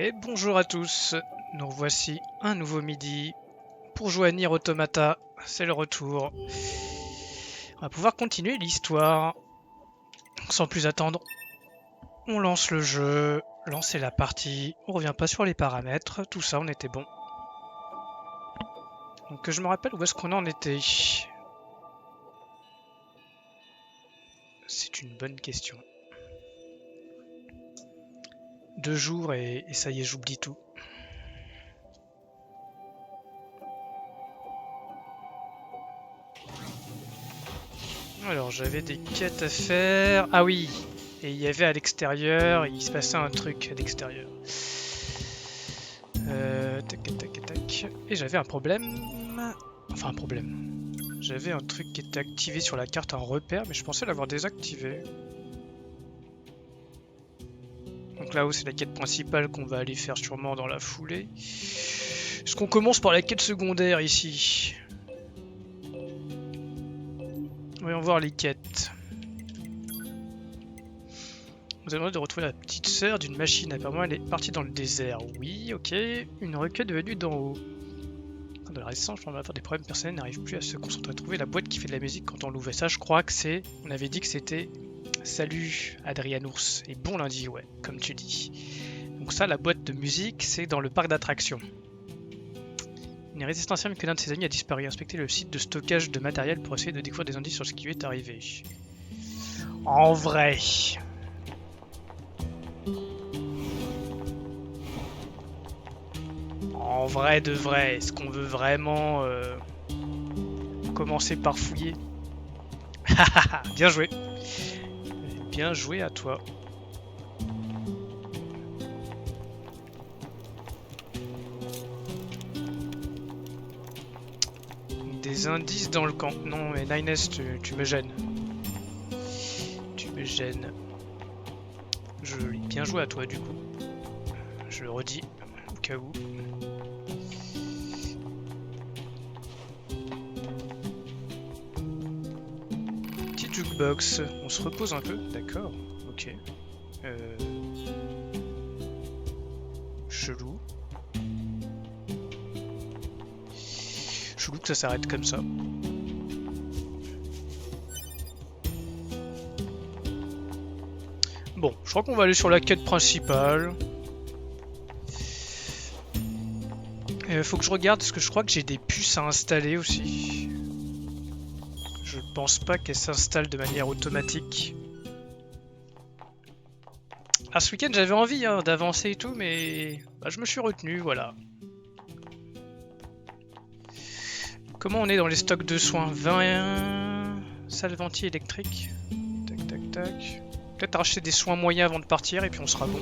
Et bonjour à tous, nous revoici un nouveau midi pour jouer à Nier Automata, c'est le retour. On va pouvoir continuer l'histoire. Sans plus attendre, on lance le jeu, lancer la partie, on revient pas sur les paramètres, tout ça on était bon. Donc que je me rappelle où est-ce qu'on en était. C'est une bonne question. 2 jours et ça y est, j'oublie tout. Alors j'avais des quêtes à faire. Ah oui, et il y avait à l'extérieur, il se passait un truc à l'extérieur. Tac, tac, tac. Et j'avais un problème. Enfin un problème. J'avais un truc qui était activé sur la carte, un repère, mais je pensais l'avoir désactivé. Donc là-haut c'est la quête principale qu'on va aller faire sûrement dans la foulée. Est-ce qu'on commence par la quête secondaire ici? Voyons voir les quêtes. Vous avez demandé de retrouver la petite sœur d'une machine. Apparemment, elle est partie dans le désert. Oui, ok. Une requête venue d'en haut. De la résistance, je faire des problèmes personnels, n'arrive plus à se concentrer. Trouver la boîte qui fait de la musique quand on l'ouvre. Ça, je crois que c'est. On avait dit que c'était. Salut, Adrianours. Et bon lundi, ouais, comme tu dis. Donc, ça, la boîte de musique, c'est dans le parc d'attractions. Une résistance affirme que l'un de ses amis a disparu. Inspectez le site de stockage de matériel pour essayer de découvrir des indices sur ce qui lui est arrivé. En vrai. En vrai de vrai, est-ce qu'on veut vraiment commencer par fouiller? Bien joué. Bien joué à toi. Des indices dans le camp. Non mais Nines, tu me gênes. Tu me gênes. Joli. Bien joué à toi du coup. Je le redis au cas où. Petite jukebox. On se repose un peu. D'accord. Ok. Chelou. Chelou que ça s'arrête comme ça. Bon, je crois qu'on va aller sur la quête principale. Faut que je regarde parce que je crois que j'ai des puces à installer aussi. Je pense pas qu'elles s'installent de manière automatique. Ah, ce week-end j'avais envie d'avancer et tout, mais bah, je me suis retenu, voilà. Comment on est dans les stocks de soins? 20 salves anti-électriques. Tac, tac, tac. Peut-être racheter des soins moyens avant de partir et puis on sera bon.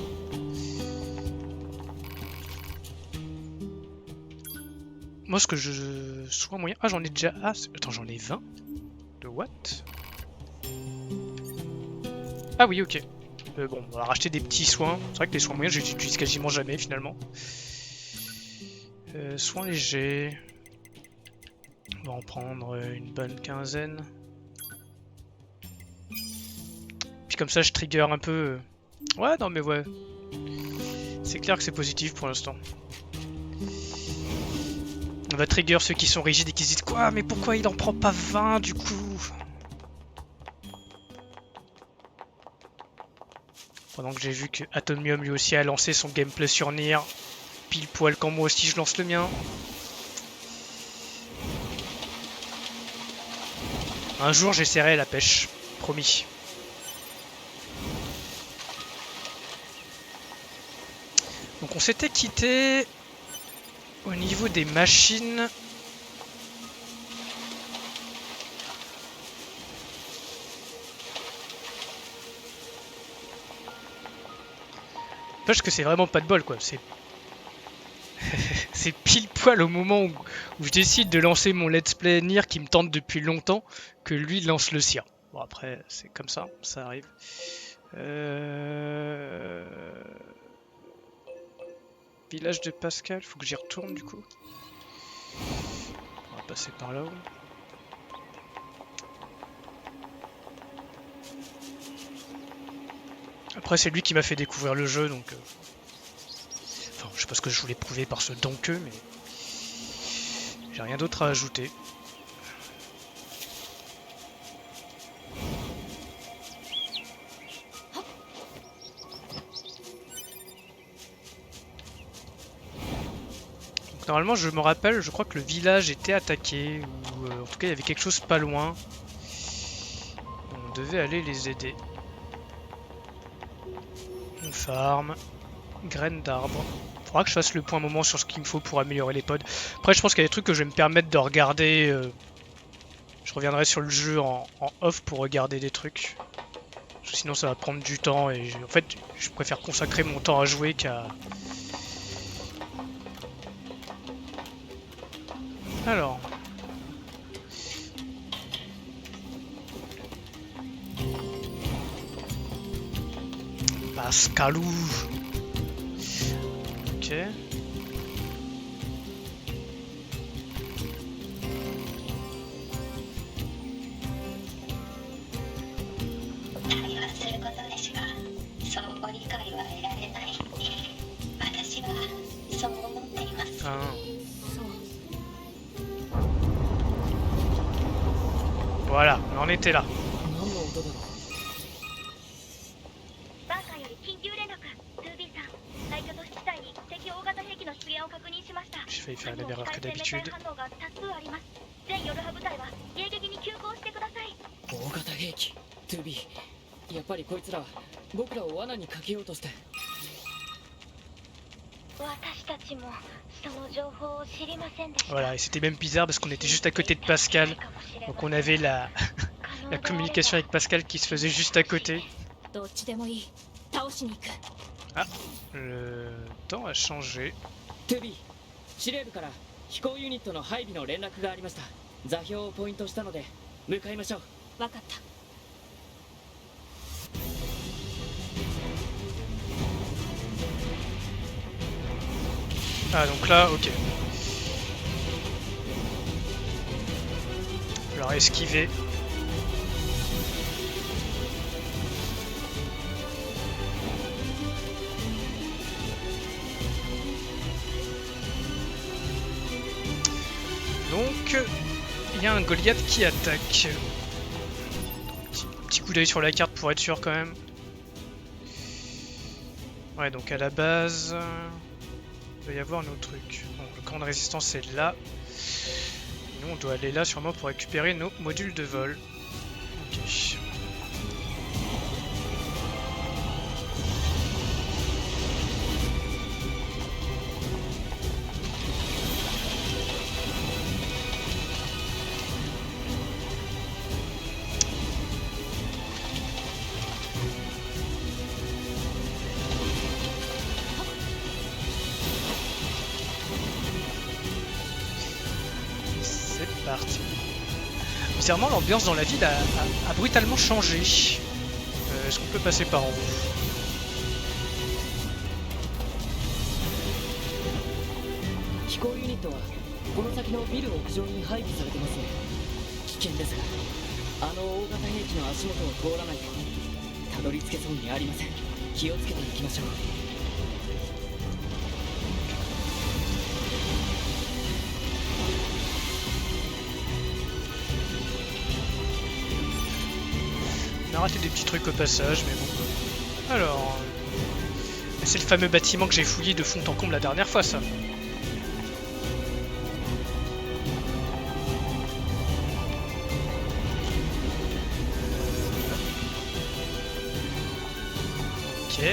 Moi, ce que je... Soins moyens... Ah, j'en ai déjà... Ah, attends, j'en ai 20 de what? Ah oui, ok. Bon, on va racheter des petits soins. C'est vrai que les soins moyens, je les utilise quasiment jamais finalement. Soins légers. On va en prendre une bonne quinzaine. Puis comme ça, je trigger un peu. Ouais, non mais ouais. C'est clair que c'est positif pour l'instant. On va trigger ceux qui sont rigides et qui se disent quoi, mais pourquoi il en prend pas 20 du coup? Pendant que j'ai vu que Atomium lui aussi a lancé son gameplay sur Nier. Pile poil quand moi aussi je lance le mien. Un jour j'essaierai la pêche, promis. Donc on s'était quitté au niveau des machines. Parce que c'est vraiment pas de bol quoi. C'est c'est pile poil au moment où je décide de lancer mon let's play Nier qui me tente depuis longtemps que lui lance le sien. Bon après c'est comme ça, ça arrive. Village de Pascal, faut que j'y retourne du coup. On va passer par là-haut. Après c'est lui qui m'a fait découvrir le jeu donc sais pas ce que je voulais prouver par ce donc mais j'ai rien d'autre à ajouter. Donc, normalement, je me rappelle, je crois que le village était attaqué, ou en tout cas il y avait quelque chose pas loin. On devait aller les aider. On farm. Graines d'arbre. Faudra que je fasse le point moment sur ce qu'il me faut pour améliorer les pods. Après, je pense qu'il y a des trucs que je vais me permettre de regarder. Je reviendrai sur le jeu en off pour regarder des trucs. Parce que sinon, ça va prendre du temps et en fait, je préfère consacrer mon temps à jouer qu'à. Alors. Pascalou. Ok. Voilà, on en était là. J'ai failli faire la même erreur que d'habitude. Voilà, et c'était même bizarre parce qu'on était juste à côté de Pascal. Donc on avait la communication avec Pascal qui se faisait juste à côté. Ah, le temps a changé. Ah donc là, ok. Alors esquiver. Donc, il y a un Goliath qui attaque. Petit coup d'œil sur la carte pour être sûr quand même. Ouais, donc à la base, il doit y avoir nos trucs. Bon, le camp de résistance est là. Et nous, on doit aller là sûrement pour récupérer nos modules de vol. Ok. Parti. Bizarrement, l'ambiance dans la ville a brutalement changé. Est-ce qu'on peut passer par en haut? On a raté des petits trucs au passage, mais bon. Alors, c'est le fameux bâtiment que j'ai fouillé de fond en comble la dernière fois, ça. Ok.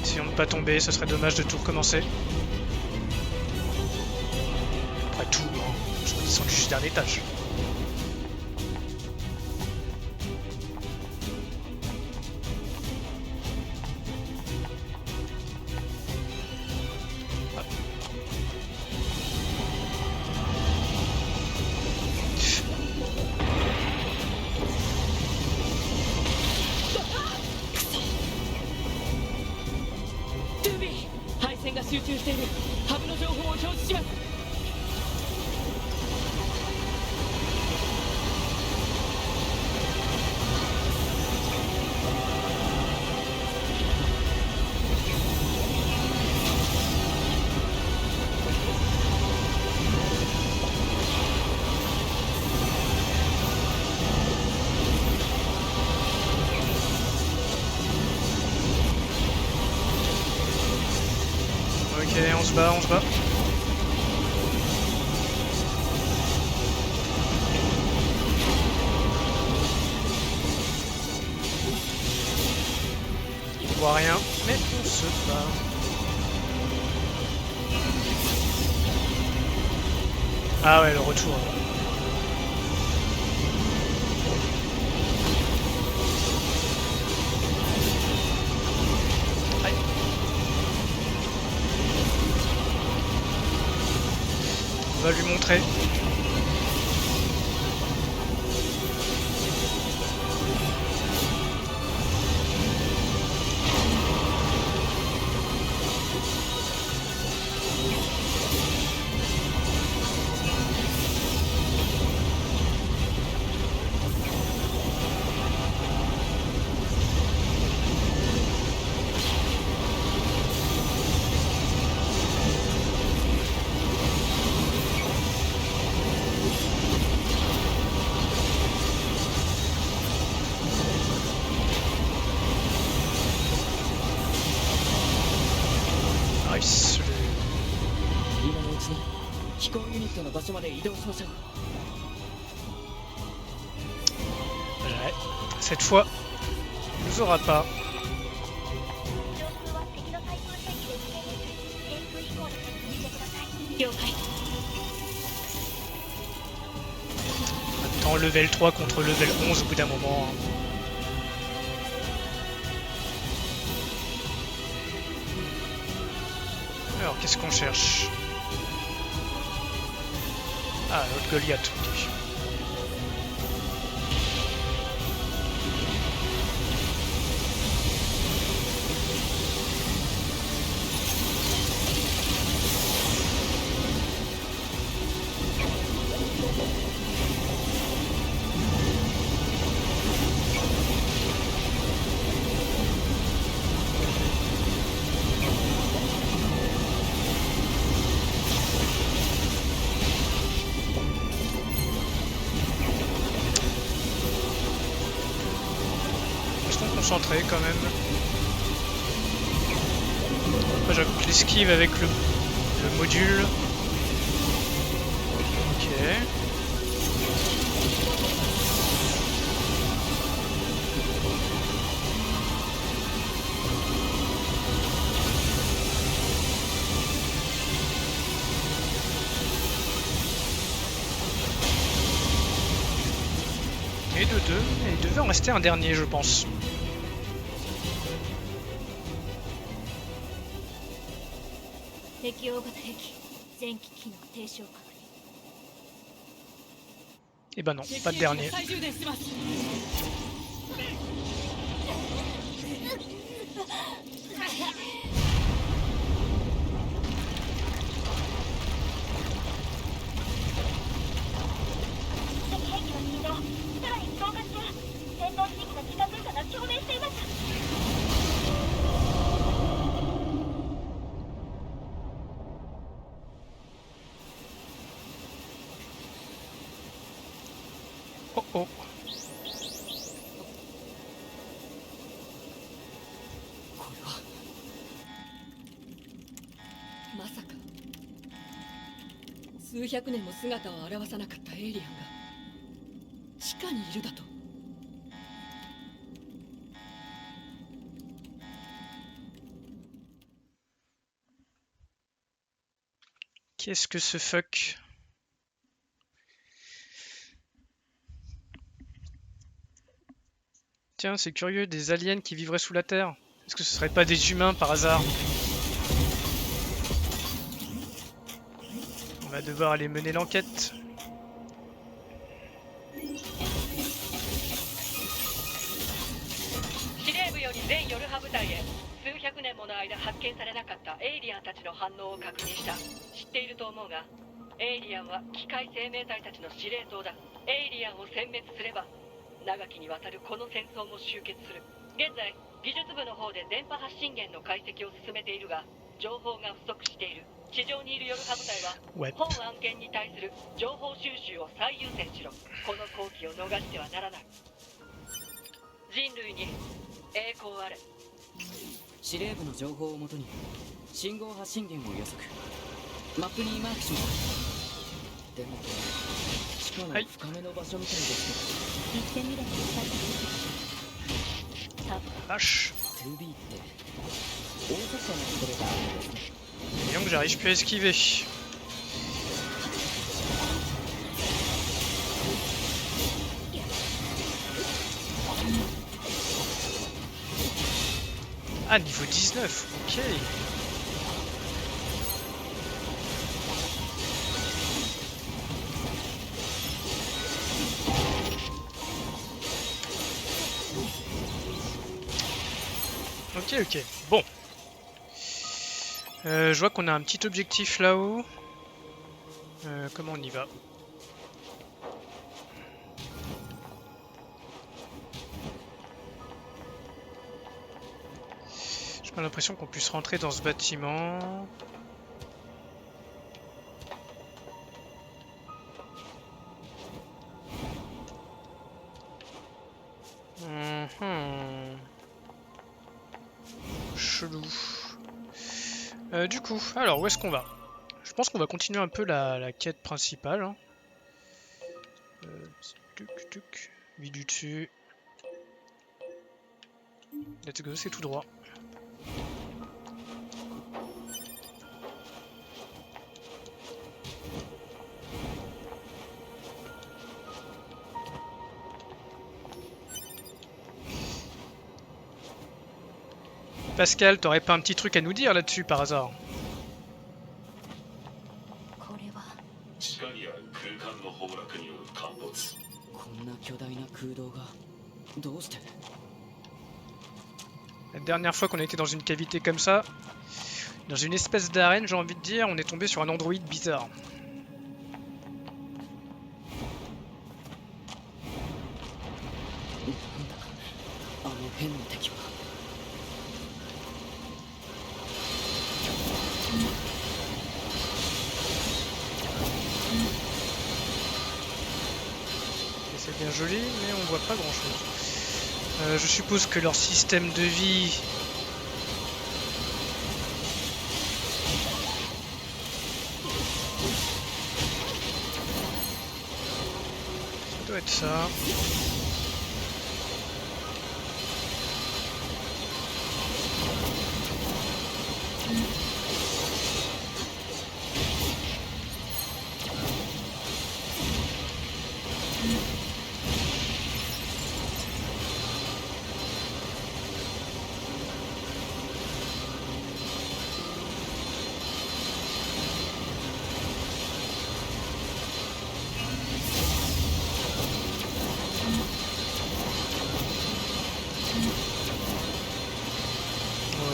Essayons de pas tomber, ce serait dommage de tout recommencer. Après tout, hein, je crois qu'ils sont juste d'un étage. 集中している。ハブの情報を表示します。Ok, on se bat, on se bat. On voit rien, mais on se bat. Ah ouais, le retour. Aïe. On va lui montrer. Nice. 今のうちに飛行ユニットの場所まで移動しましょう。 Ouais. Cette fois, il nous aura pas. 了解。 Attends, level 3 contre level 11 au bout d'un moment. Hein. Alors, qu'est-ce qu'on cherche? Ah, l'autre Goliath. Ok. Concentré quand même. Après j'avoue que l'esquive avec le module. Ok. Et de deux, et il devait en rester un dernier je pense. Et ben non, pas de dernier. Oh oh. まさか数百年も姿を現さなかったエイリアンが地下にいるだと。 Qu'est-ce que ce fuck? Tiens, c'est curieux, des aliens qui vivraient sous la terre. Est-ce que ce serait pas des humains par hasard? On va devoir aller mener l'enquête. の間発見されなかったエイリアンたちの反応を確認した。知っていると思うが、エイリアンは機械生命体たちの司令塔だ。エイリアンを殲滅すれば長きにわたるこの戦争も終結する。現在技術部の方で電波発信源の解析を進めているが、情報が不足している。地上にいるヨルハ部隊は本案件に対する情報収集を最優先しろ。この好機を逃してはならない。人類に栄光あれ。司令部の情報をもとに信号発信源を予測。マップにマークします。でも地下の深めの場所みたいです行ってみれば分かる。Vache. けど 2B って大作戦のところがあるんですね。Voyons que j'arrive plus à esquiver. Ah, niveau 19, ok. Ok, bon. Je vois qu'on a un petit objectif là-haut. Comment on y va? J'ai pas l'impression qu'on puisse rentrer dans ce bâtiment. Chelou. Du coup, alors où est-ce qu'on va? Je pense qu'on va continuer un peu la quête principale. Hein. Vue du dessus. Let's go, c'est tout droit. Pascal, t'aurais pas un petit truc à nous dire là-dessus par hasard? これは地下にある空間の崩落による陥没。こんな巨大な空洞がどうして？ La dernière fois qu'on était dans une cavité comme ça, dans une espèce d'arène, j'ai envie de dire, on est tombé sur un androïde bizarre. なんだあの変な敵は。C'est bien joli, mais on voit pas grand chose. Je suppose que leur système de vie... Ça doit être ça.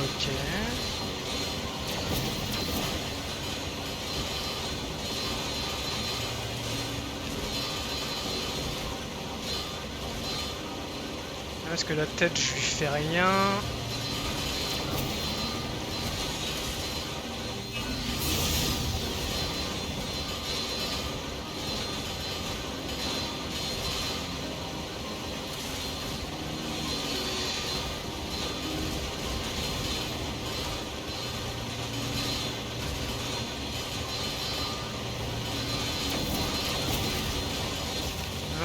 Ok. Est-ce que la tête, je lui fais rien?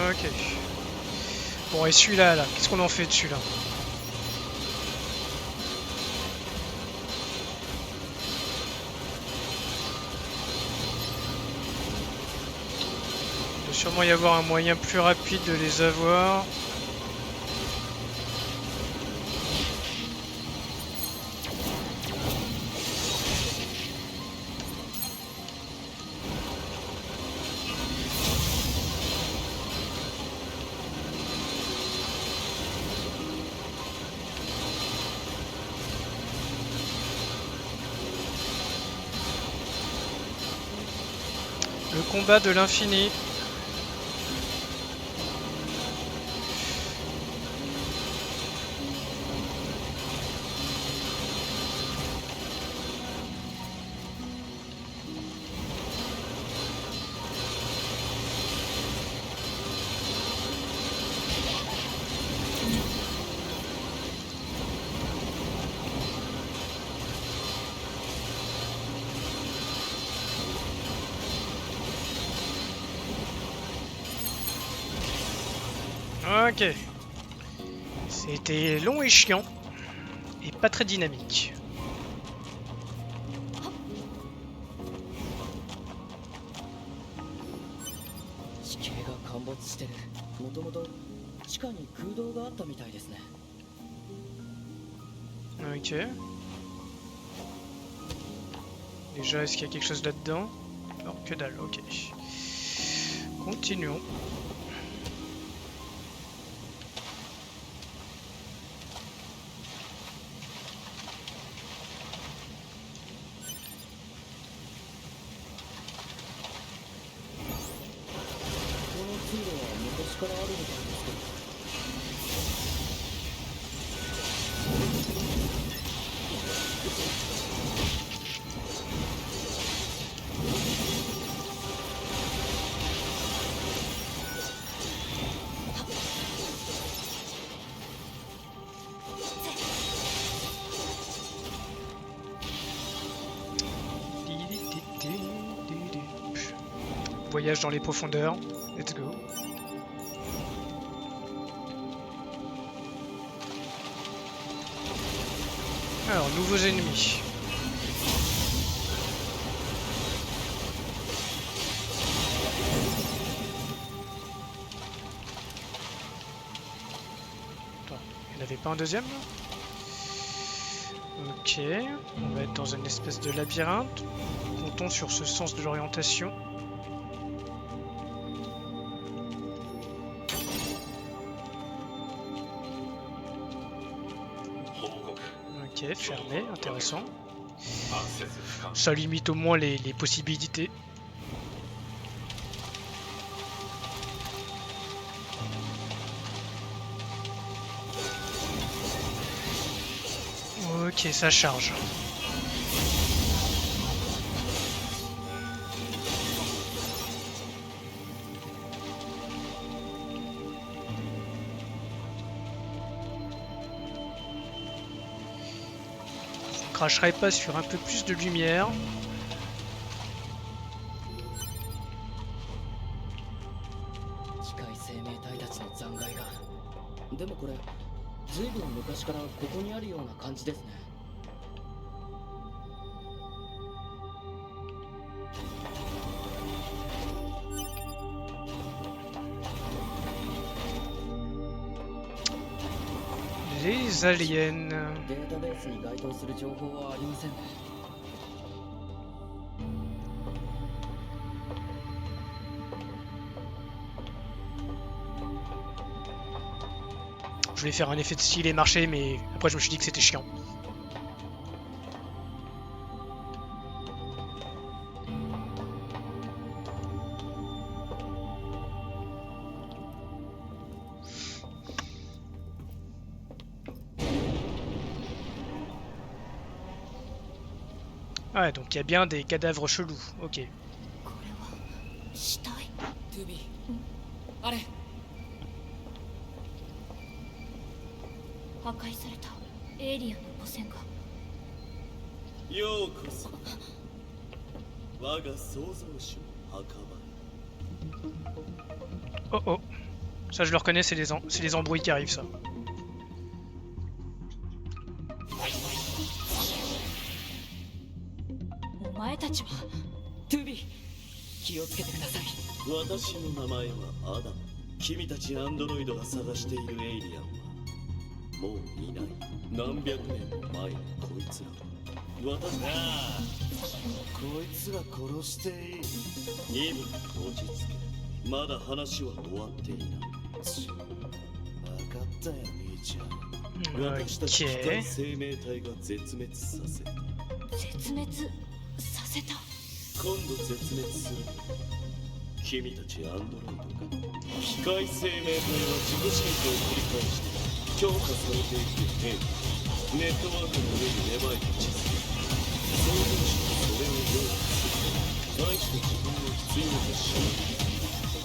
Ok. Bon, et celui-là, là, qu'est-ce qu'on en fait de celui-là? Il doit sûrement y avoir un moyen plus rapide de les avoir. combat de l'infini. Ok. C'était long et chiant. Et pas très dynamique. Ok. Déjà, est-ce qu'il y a quelque chose là-dedans? Non, que dalle, ok. Continuons. Voyage dans les profondeurs. Let's go. Alors, nouveaux ennemis. Attends, il n'y en avait pas un deuxième là? Ok, on va être dans une espèce de labyrinthe. Comptons sur ce sens de l'orientation. Ok, fermé, intéressant. Ça limite au moins les possibilités. Ok, ça charge. On cracherait pas sur un peu plus de lumière. Les aliens. Je voulais faire un effet de style et marcher, mais après je me suis dit que c'était chiant. Ouais, donc il y a bien des cadavres chelous, ok. トゥービーあれ破壊されたエイリアンの母船が。ようこそ我が創造主の墓場。 Oh oh, ça je le reconnais, c'est les embrouilles qui arrivent ça. お前たちは。トゥービー気をつけてください。私の名前はアダム。君たちアンドロイドが探しているエイリアンはもういない。何百年も前にこいつら私がこいつら殺していい。任務に落ち着け。まだ話は終わっていない。分かったよ兄ちゃん。私たち機械生命体が絶滅させた。絶滅させた。今度絶滅する。君たちアンドロイドか。機械生命体は自己進化を繰り返して強化されていく兵器。ネットワークの上に芽生えた地図。創造主がそれを用意する。対して自分の必要としない。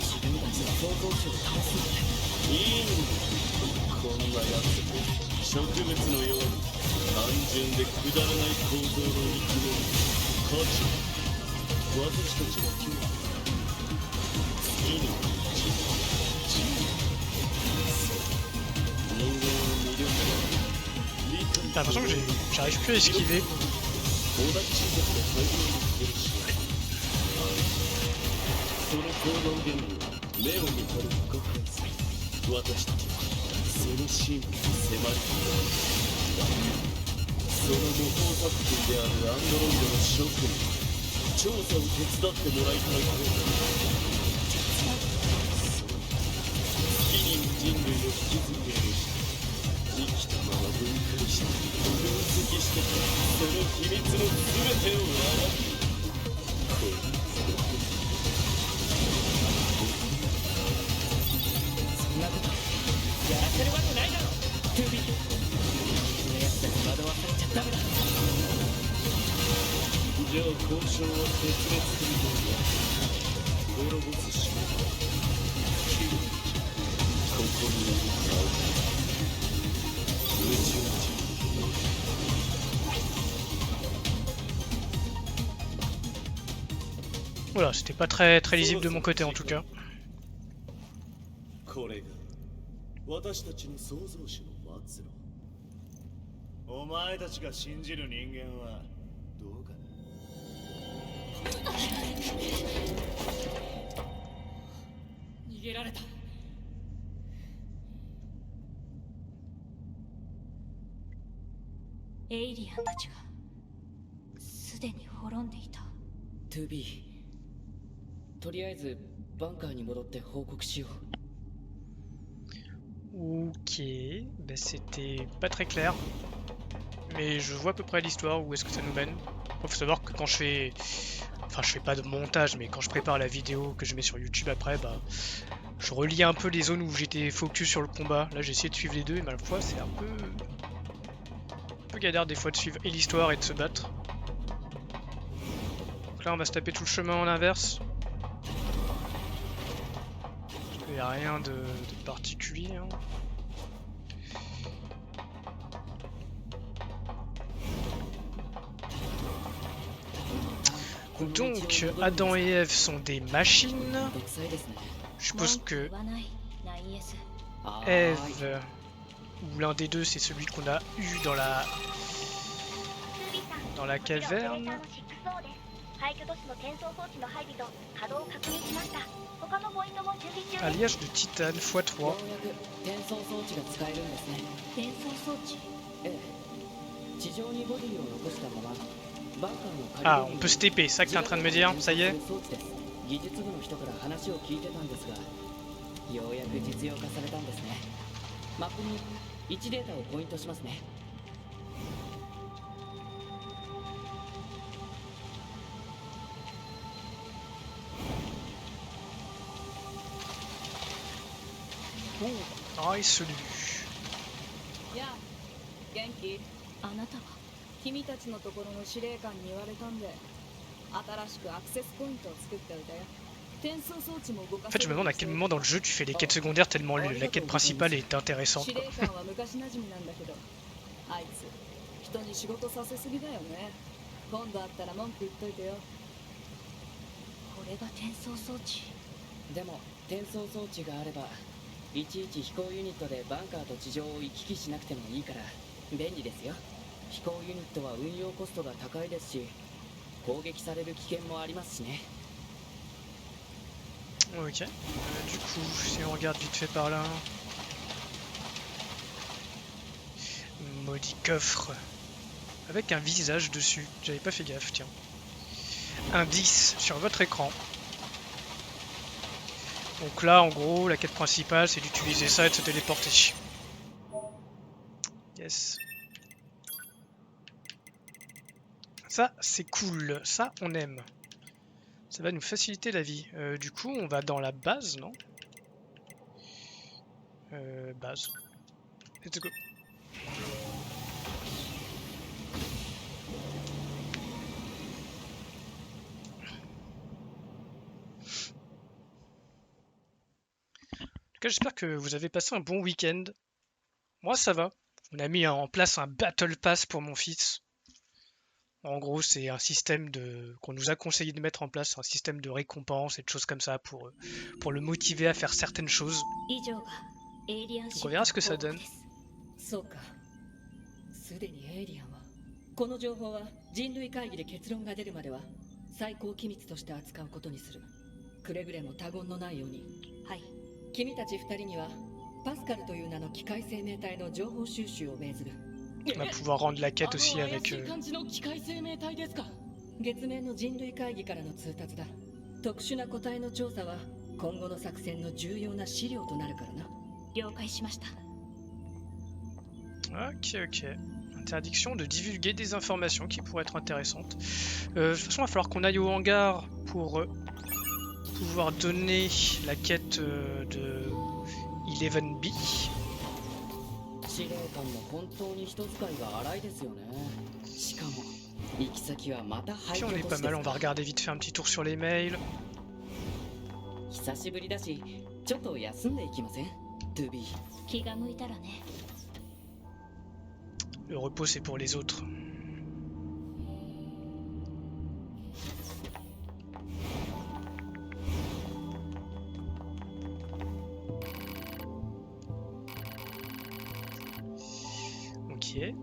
自分たちが創造主を倒すなんて。いいんだ。こんなやつ植物のように単純でくだらない構造の生き物。価値私たちが今日次に人間は魅力だ。理解 J'ai l'impression que j'arrive plus à esquiver. 同じ人物が大量に来るしその行動原理は目を見張る不可解さ。私たちはその真理に迫りその模倣作品であるアンドロイドの諸君に調査を手伝ってもらいたいと思う。月に人類を引き継いでいるし生きたまま分解して分析してその秘密の全てを暴きこいそんなことやらせるわけないだろ。トゥービーこのやつらに惑わされちゃダメだ。じゃあ交渉は決裂すると滅ぼすしかない。君たちここにいる顔宇宙人。Voilà, c'était pas très lisible de mon côté en tout cas. これが私たちの創造主の末路。お前たちが信じる人間はどうかな。逃げられた。エイリアンたちがすでに滅んでいた。トゥービーとりあえずバンカーに戻って報告しよう。Ok, bah c'était pas très clair. Mais je vois à peu près l'histoire, où est-ce que ça nous mène. Faut savoir que quand je fais... Enfin, je fais pas de montage, mais quand je prépare la vidéo que je mets sur YouTube après, bah... Je relis un peu les zones où j'étais focus sur le combat. Là, j'ai essayé de suivre les deux, et ma foi, c'est un peu galère des fois de suivre et l'histoire et de se battre. Donc là, on va se taper tout le chemin en inverse. Il n'y a rien de particulier. Hein. Donc, Adam et Ève sont des machines. Je suppose que Ève, ou l'un des deux, c'est celui qu'on a eu dans la caverne. Alliage de titane x3. Ah, on peut se TP, c'est ça que t'es en train de me dire, ça y est. 技術部の人から話を聞いてたんですが、ようやく実用化されたんですね。マップに位置データをポイントしますね。Oh, nice lu. やあ、元気？あなたは君たちのところの司令官に言われたんで、新しくアクセスポイントを作っておいたよ。転送装置も動かせる。 En fait, je me demande à quel moment dans le jeu tu fais les quêtes secondaires tellement la quête principale est intéressante. 司令官は昔馴染みなんだけど、あいつ人に仕事させすぎだよね。今度会ったら文句言っといてよ。これが転送装置。でも転送装置があれば、いちいち飛行ユニットでバンカーと地上を行き来しなくてもいいから便利ですよ。飛行ユニットは運用コストが高いですし、攻撃される危険もありますしね。Ok. Du coup, si on regarde vite fait par là. Maudit coffre. Avec un visage dessus. J'avais pas fait gaffe, tiens. Indice sur votre écran. Donc là, en gros, la quête principale, c'est d'utiliser ça et de se téléporter. Yes. Ça, c'est cool. Ça, on aime. Ça va nous faciliter la vie. Du coup, on va dans la base, non? Base. Let's go. En tout cas, j'espère que vous avez passé un bon week-end. Moi, ça va. On a mis en place un Battle Pass pour mon fils. En gros, c'est un système qu'on nous a conseillé de mettre en place, un système de récompense et de choses comme ça pour le motiver à faire certaines choses. 以上がエイリアン Donc シ on ップ verra の ce que 報 ça 告 donne. です。そうか。すでにエイリアンはこの情報は人類会議で結論が出るまでは最高機密として扱うことにする。くれぐれも他言のないように。はい。君たち二人にはパスカルという名の機械生命体の情報収集を命ずる。 On va pouvoir rendre la quête aussi avec... 機械生命体ですか。月面の人類会議からの通達だ。特殊な個体の調査は今後の作戦の重要な資料となるからな。了解しました。 Ok, ok. Interdiction de divulguer des informations qui pourraient être intéressantes. De toute façon, il va falloir qu'on aille au hangar pour pouvoir donner la quête de 11B. 司令官も本当に人使いが荒いですよね。しかも行き先はまた廃 Puis on 墟 est 都 pas 市で mal, す on か va regarder vite fait un petit tour sur les mails. 久しぶりだしちょっと休んでいきません ?2B 気が向いたらね。 Le repos, c'est pour les autres. Ok.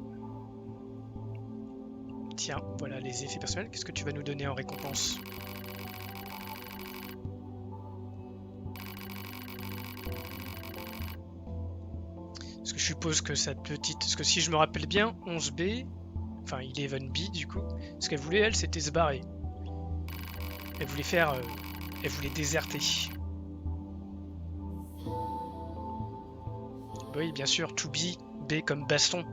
Tiens, voilà les effets personnels. Qu'est-ce que tu vas nous donner en récompense? Parce que je suppose que cette petite... Parce que si je me rappelle bien, 11B, enfin 11B du coup, ce qu'elle voulait, elle, c'était se barrer. Elle voulait faire... elle voulait déserter. Oui, bien sûr, to be, B comme baston.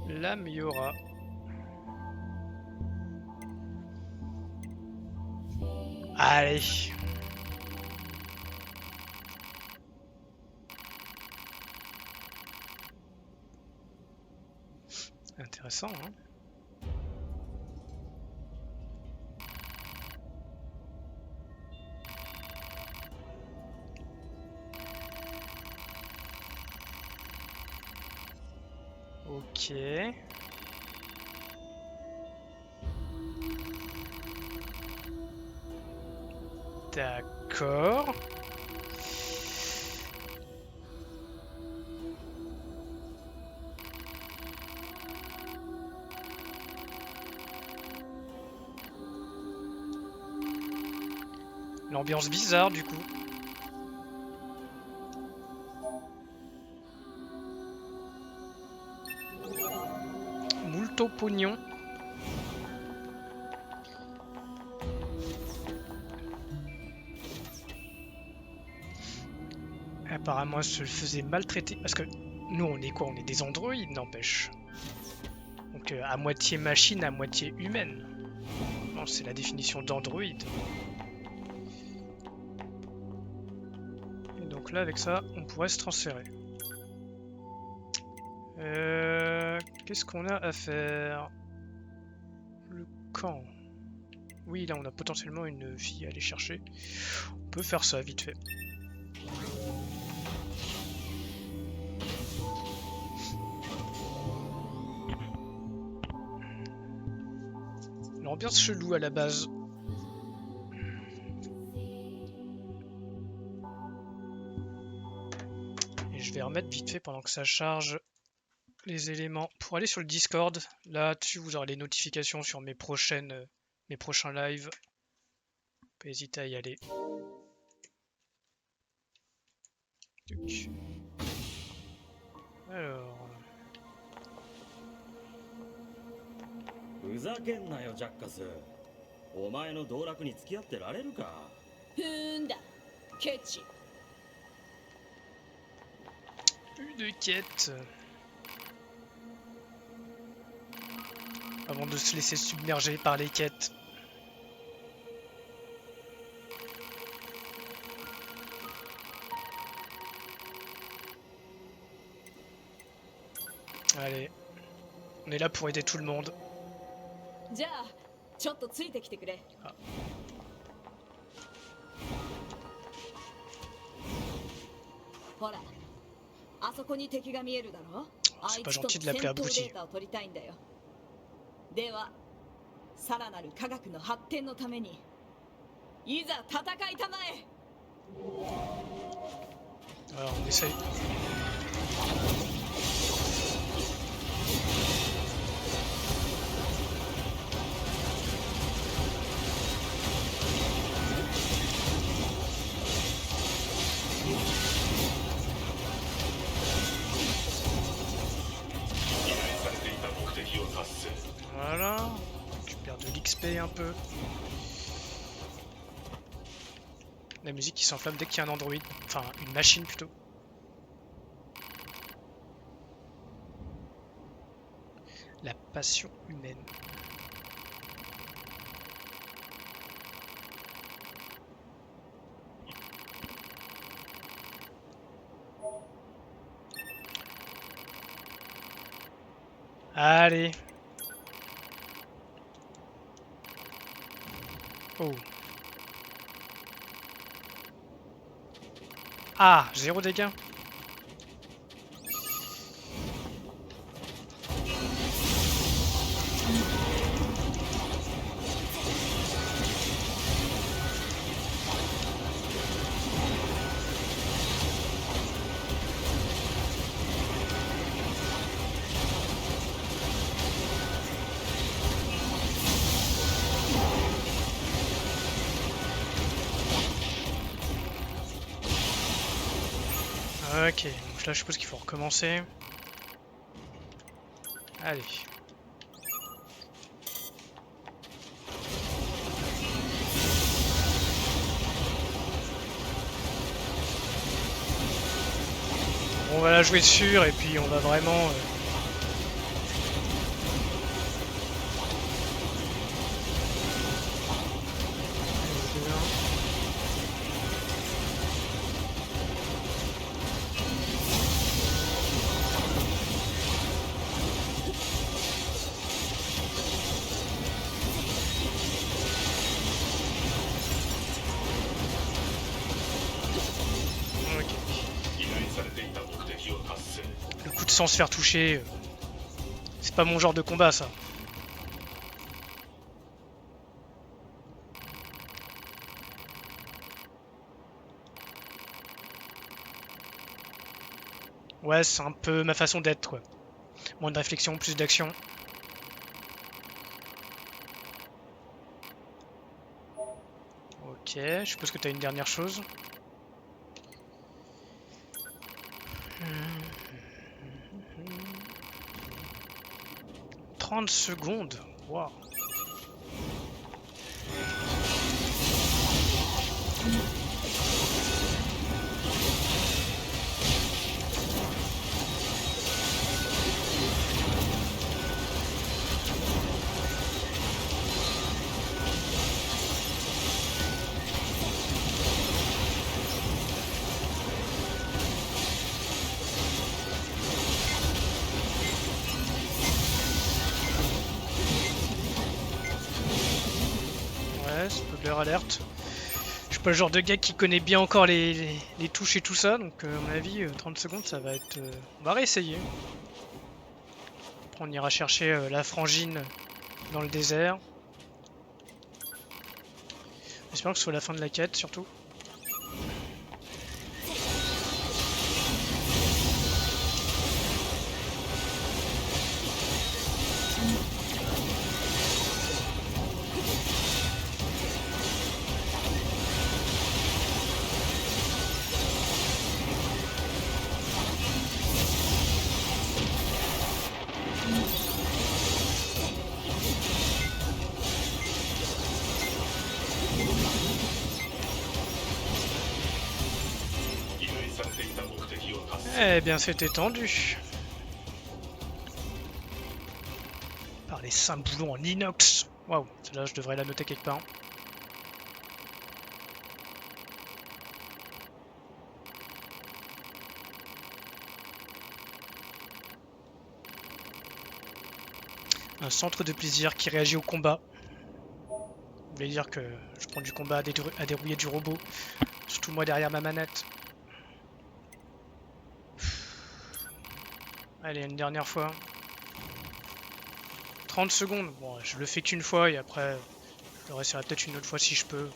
L'âme y aura. Allez. Intéressant, hein. Ok. D'accord. L'ambiance bizarre du coup. Moulto pognon. Apparemment elle se le faisait maltraiter parce que nous on est quoi? On est des androïdes, n'empêche. Donc à moitié machine, à moitié humaine. Non, c'est la définition d'androïde. Et donc là avec ça on pourrait se transférer. Qu'est-ce qu'on a à faire? Le camp. Oui, là on a potentiellement une fille à aller chercher. On peut faire ça vite fait. L'ambiance chelou à la base. Et je vais remettre vite fait pendant que ça charge les éléments pour aller sur le Discord. Là-dessus, vous aurez les notifications sur mes prochains lives. Pas hésiter à y aller. Alors. ふざけんなよジャッカス。お前の道楽に付き合ってられるか。ふーんだケチ Plus de quêtes. Avant de se laisser submerger par les quêtes. Allez, on est là pour aider tout le monde. じゃあちょっとついてきてくれ。ほら、あそこに敵が見えるだろ。あいつとの戦闘データを取りたいんだよ。では、さらなる科学の発展のために、いざ戦いたまえ。 Alors on essaye. Voilà, on récupère de l'XP un peu. La musique qui s'enflamme dès qu'il y a un android, enfin une machine plutôt. La passion humaine. Allez. Oh. Ah, 0 dégâts. Ok, donc là je suppose qu'il faut recommencer. Allez. On va la jouer sûre et puis on va vraiment... sans se faire toucher. C'est pas mon genre de combat ça. Ouais, c'est un peu ma façon d'être quoi. Moins de réflexion, plus d'action. Ok, je suppose que t'as une dernière chose. 30 secondes. Waouh. Alerte. Je suis pas le genre de gars qui connaît bien encore les touches et tout ça, donc à mon avis 30 secondes ça va être... On va réessayer. Après on ira chercher la frangine dans le désert. J'espère que ce soit la fin de la quête surtout. Eh bien, c'était tendu. Par les 5 boulons en inox. Waouh, celle-là, je devrais la noter quelque part. Un centre de plaisir qui réagit au combat. Vous voulez dire que je prends du combat à dérouiller du robot. Surtout moi derrière ma manette. Allez, une dernière fois. 30 secondes. Bon, je le fais qu'une fois et après, je le réessayerai peut-être une autre fois si je peux.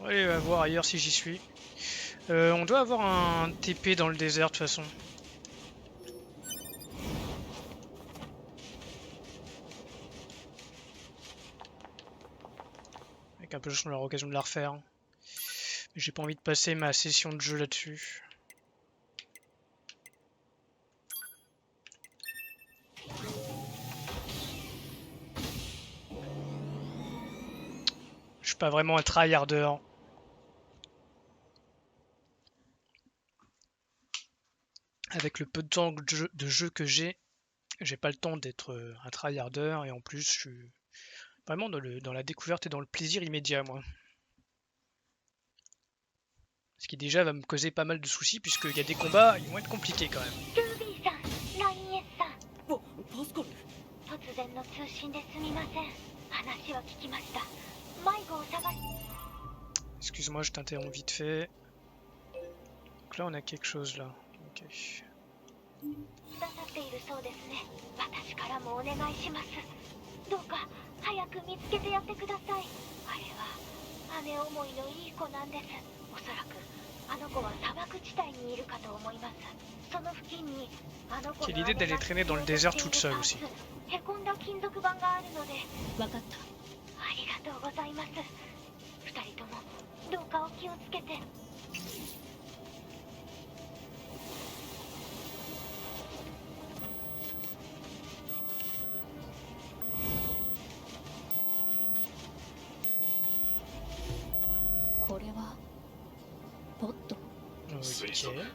Allez, on va voir ailleurs si j'y suis. On doit avoir un TP dans le désert de toute façon. Avec un peu de chance, on aura l'occasion de la refaire. Mais j'ai pas envie de passer ma session de jeu là-dessus. Je suis pas vraiment un tryharder. Avec le peu de temps de jeu que j'ai pas le temps d'être un tryharder et en plus je suis vraiment dans la découverte et dans le plaisir immédiat moi. Ce qui déjà va me causer pas mal de soucis puisqu'il y a des combats, ils vont être compliqués quand même. ルービーさん、ライン S さん、パスカル。突然の通信ですみません。話は聞きました。迷子を探し。 Excuse-moi, je t'interromps vite fait. Donc là on a quelque chose là. Ok. くださっているそうですね。私からもお願いします。どうか早く見つけてやってください。あれは姉思いのいい子なんです。おそらくあの子は砂漠地帯にいるかと思います。その付近にあの子の Quelle idée d'aller traîner dans le désert toute seule aussi. へこんだ金属板があるので。分かった。ありがとうございます。二人ともどうかお気をつけて。 これはポット。推測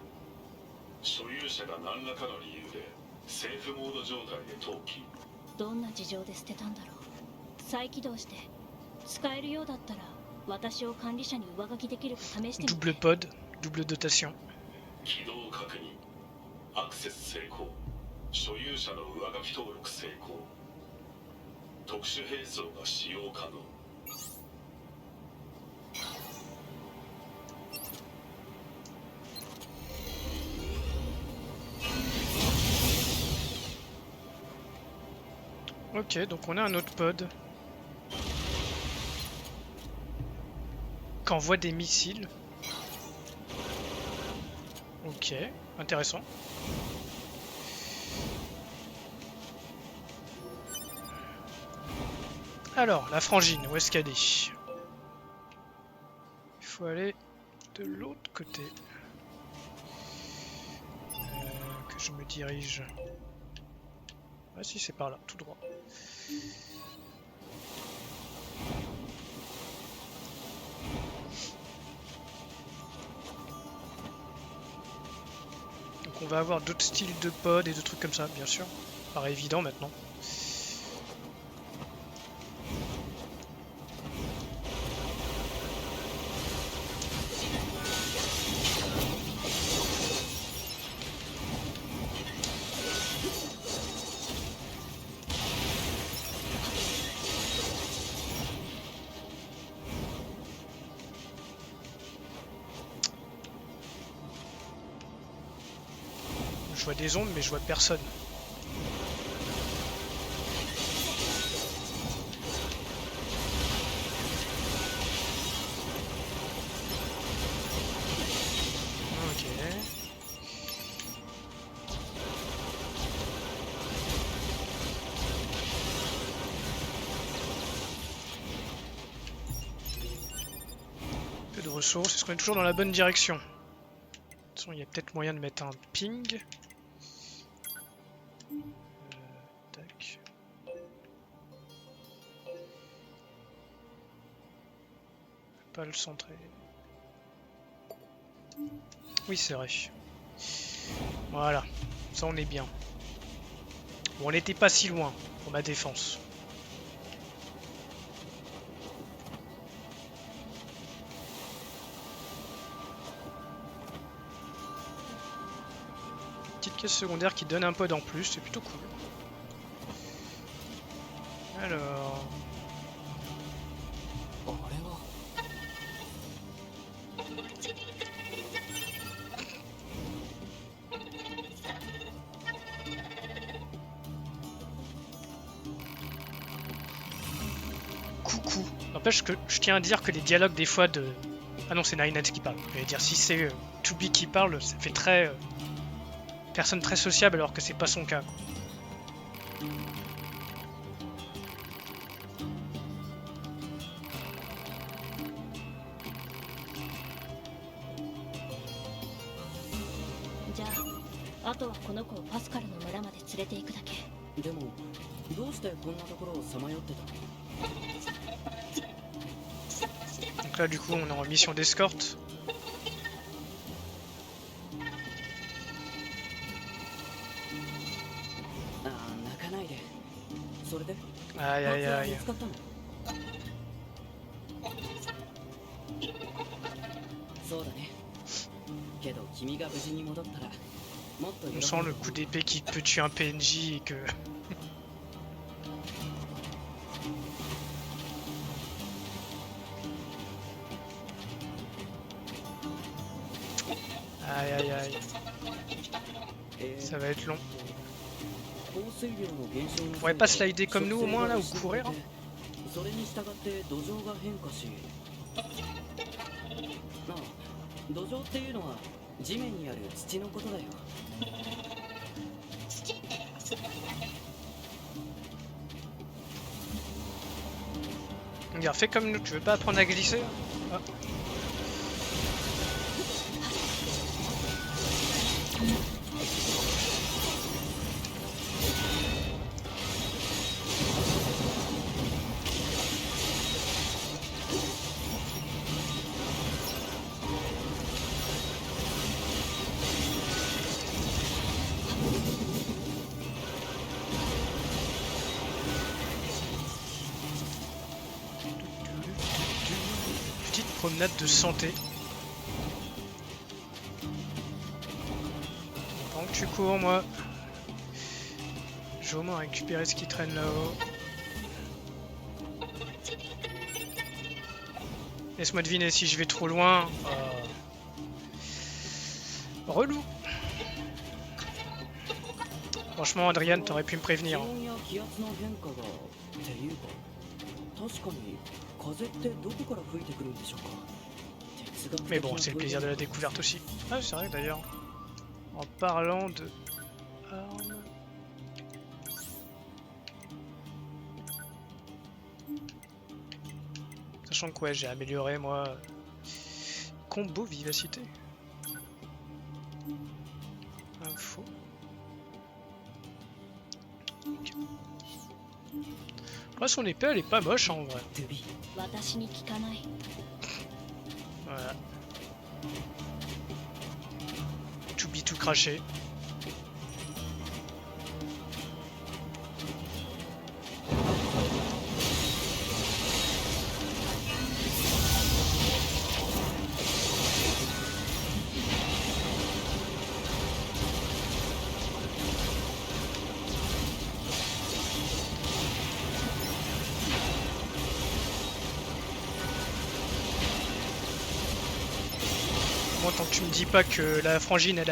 所有者が何らかの理由でセーフモード状態で投棄。どんな事情で捨てたんだろう。再起動して使えるようだったら私を管理者に上書きできるか試してみて。 Double pod, double dotation. 起動確認。アクセス成功。所有者の上書き登録成功。特殊兵装が使用可能。 Ok, donc on a un autre pod. Qui envoie des missiles. Ok, intéressant. Alors, la frangine, où est-ce qu'elle est? Il faut aller de l'autre côté. Que je me dirige. Ah si, c'est par là, tout droit. Donc on va avoir d'autres styles de pods et de trucs comme ça, bien sûr. Paraît évident maintenant. Je vois des ombres mais je vois personne. Ok. ressources. Est-ce qu'on est toujours dans la bonne direction? De toute façon, il y a peut-être moyen de mettre un ping. Tac. Pas le centrer. Oui, c'est vrai. Voilà. Ça, on est bien. Bon, on n'était pas si loin pour ma défense. Petite caisse secondaire qui donne un pod en plus, c'est plutôt cool. Alors... あれは Coucou. N'empêche que je tiens à dire que les dialogues des fois de... Ah non, c'est Nine qui parle. Je vais dire, si c'est To Be qui parle, ça fait très... personne très sociable alors que c'est pas son cas. Quoi.でもどうしてこんなところをさまよってたの Donc là du coup on est en mission d'escorte. ああ泣かないでそれで Aïe aïe 松は aïe. 見つかったのそうだねけど君が無事に戻ったらもっと On sent le coup d'épée qui peut tuer un PNJ et que... Aïe aïe aïe. Ça va être long. On pourrait pas slider comme nous au moins là ou courir hein. それに従って土壌が変化しああ土壌っていうのは地面にある土のことだよ Regarde, fais comme nous, tu veux pas apprendre à glisser ah. Petite promenade de santé. Pendant que tu cours, moi, je vais au moins récupérer ce qui traîne là-haut. Laisse-moi deviner si je vais trop loin. Relou. Franchement, Adrian, t'aurais pu me prévenir. 確かに風ってどこから吹いてくるんでしょうか Mais bon, c'est le plaisir de la découverte aussi. Ah, c'est vrai d'ailleurs. En parlant de armes. Sachant que ouais, j'ai amélioré moi combo vivacité. Info. Okay. Après son épée elle est pas moche en vrai. Voilà. To be tout craché. Tant que tu me dis pas que la frangine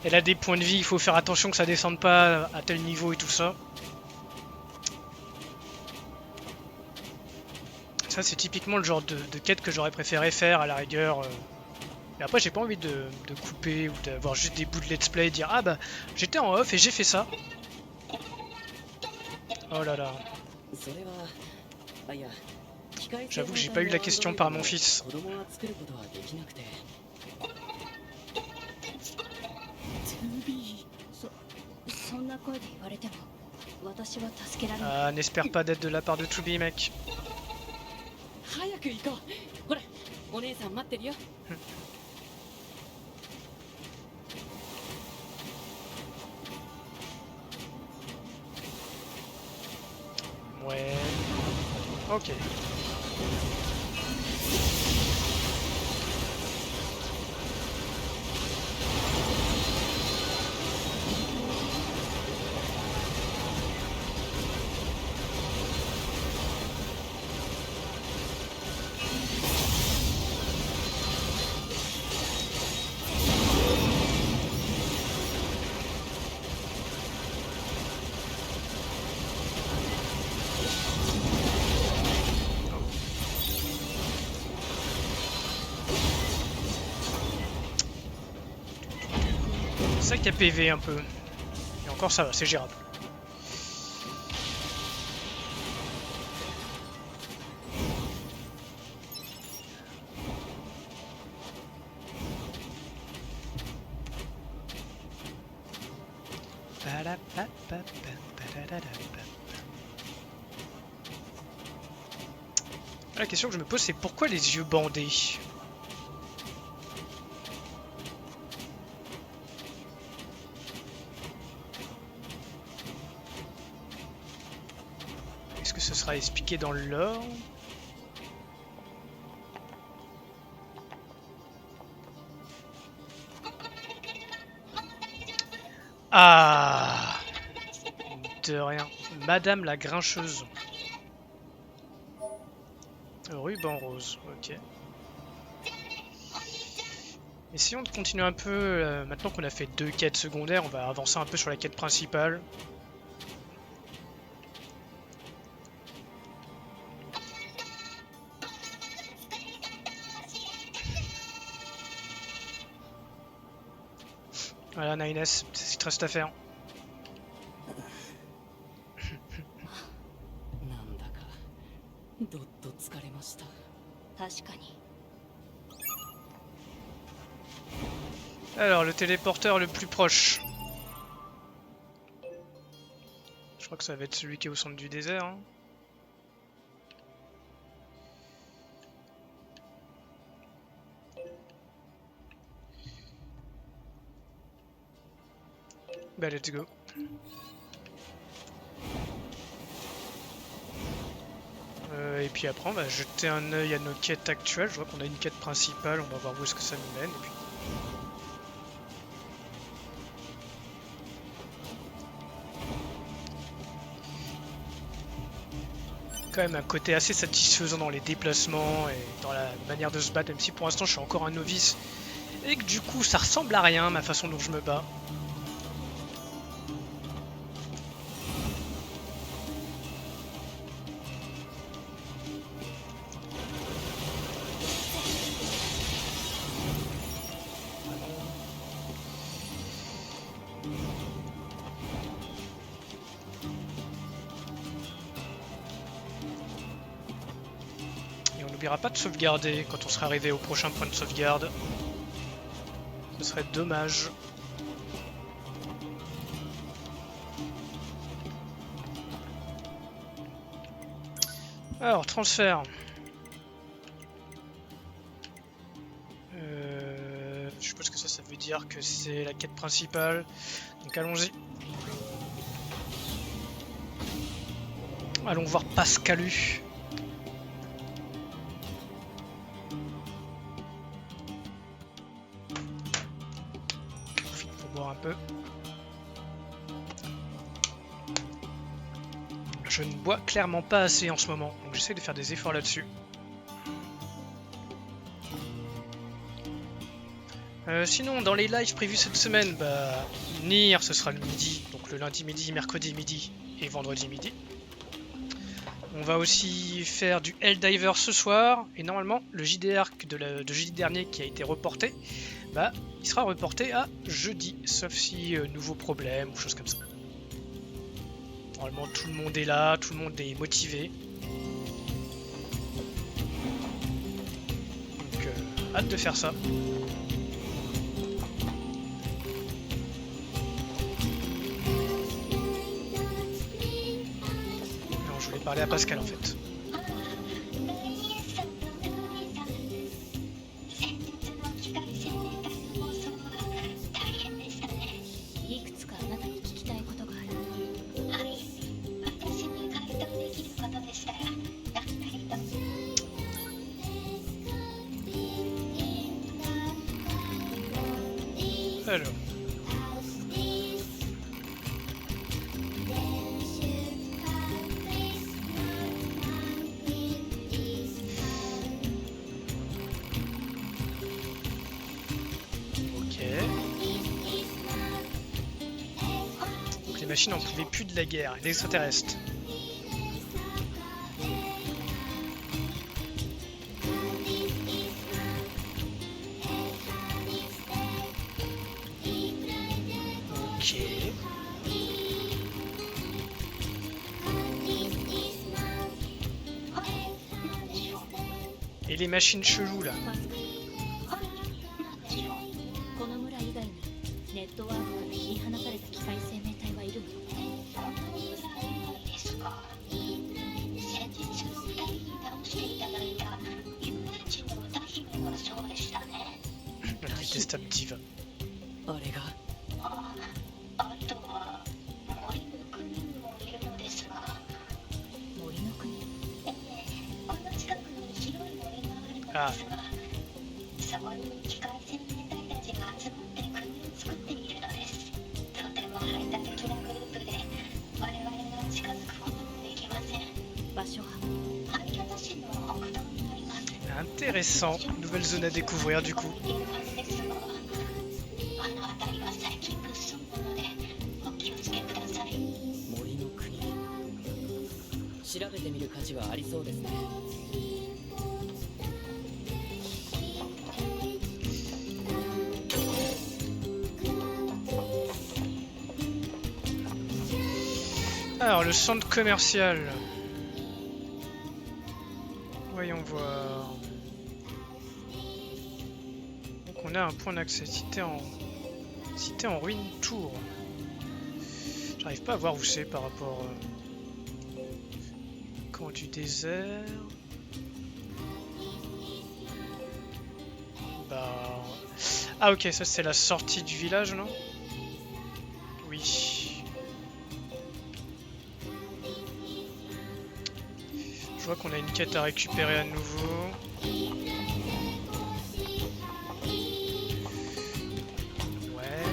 elle a des points de vie, il faut faire attention que ça descende pas à tel niveau et tout ça. Ça c'est typiquement le genre de quête que j'aurais préféré faire à la rigueur. Mais après j'ai pas envie de couper ou d'avoir juste des bouts de let's play et dire ah bah j'étais en off et j'ai fait ça. Oh là là. J'avoue que j'ai pas eu la question par mon fils. 子供は作ることはできなくて 2B そんな声で言われても私は助けられない Ah, n'espère pas d'être de la part de 2B, mec. 早く行こうほらお姉さん待ってるよ Ouais. Ok. C'est ça qui a PV un peu. Et encore ça va, c'est gérable. La question que je me pose, c'est pourquoi les yeux bandés? Est-ce que ce sera expliqué dans le lore? Ah! De rien. Madame la Grincheuse. Ruban rose, ok. Essayons de continuer un peu. Maintenant qu'on a fait 2 quêtes secondaires, on va avancer un peu sur la quête principale. Voilà, Nines, c'est ce qu'il te reste à faire. なんだかどっと疲れました 確かに Alors, le téléporteur le plus proche. Je crois que ça va être celui qui est au centre du désert. Hein. Bah, let's go. Et puis après, on va jeter un œil à nos quêtes actuelles. Je vois qu'on a une quête principale, on va voir où est-ce que ça nous mène. Et puis... quand même un côté assez satisfaisant dans les déplacements et dans la manière de se battre, même si pour l'instant je suis encore un novice et que du coup ça ressemble à rien ma façon dont je me bats. On n'oubliera pas de sauvegarder quand on sera arrivé au prochain point de sauvegarde. Ce serait dommage. Alors, transfert. Je suppose que ça veut dire que c'est la quête principale. Donc allons-y. Allons voir Pascalu. Un peu. Je ne bois clairement pas assez en ce moment, donc j'essaie de faire des efforts là-dessus. Sinon, dans les lives prévus cette semaine, bah, Nier, ce sera le midi, donc le lundi midi, mercredi midi et vendredi midi. On va aussi faire du Helldiver ce soir, et normalement, le JDR de jeudi dernier qui a été reporté, bah, il sera reporté à jeudi, sauf si nouveau problème ou chose comme ça. Normalement tout le monde est là, tout le monde est motivé. hâte de faire ça. Non, je voulais parler à Pascal en fait. Alors. Ok. Donc les machines n'en pouvaient plus de la guerre, les extraterrestres. Et les machines cheloues là. この村以外にネットワークから切り離された機械生命体はいるの？この村以外ですか。先日2人に倒していただいた遊園地の歌姫はそうでしたね。 La détestable diva. あれがあとは森の国にもいるのですが。森の国？この近くに広い森があるのですが、そこに機械生命体たちが集まって国を作っているのです。とても排他的なグループで我々が近づくこともできません。場所はハイア都市の北東にあります。 Intéressant, nouvelle zone à découvrir du coup. あの辺りは最近物騒なのでお気をつけください。森の国調べてみる価値はありそうですね。 Alors, le centre commercial. Voyons voir. Donc, on a un point d'accès. Cité en ruine Tours. J'arrive pas à voir où c'est par rapport. Camp du désert. Bah. Ah, ok, ça c'est la sortie du village, non? Oui. Je vois qu'on a une quête à récupérer à nouveau. Ouais.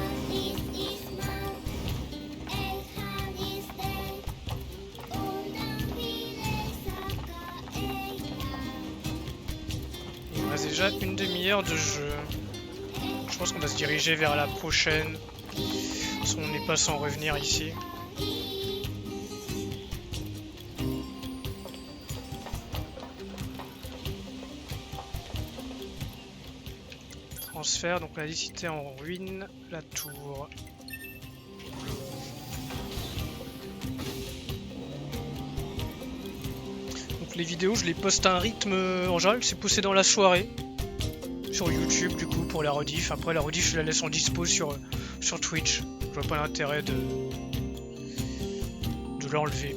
Il me reste déjà une demi-heure de jeu. Je pense qu'on va se diriger vers la prochaine. Parce qu'on n'est pas sans revenir ici. Transfert, donc on a dit cité en ruine, la tour. Donc les vidéos, je les poste à un rythme, en général c'est posté dans la soirée. Sur YouTube du coup pour la rediff. Après la rediff je la laisse en dispo sur Twitch. Je vois pas l'intérêt de l'enlever.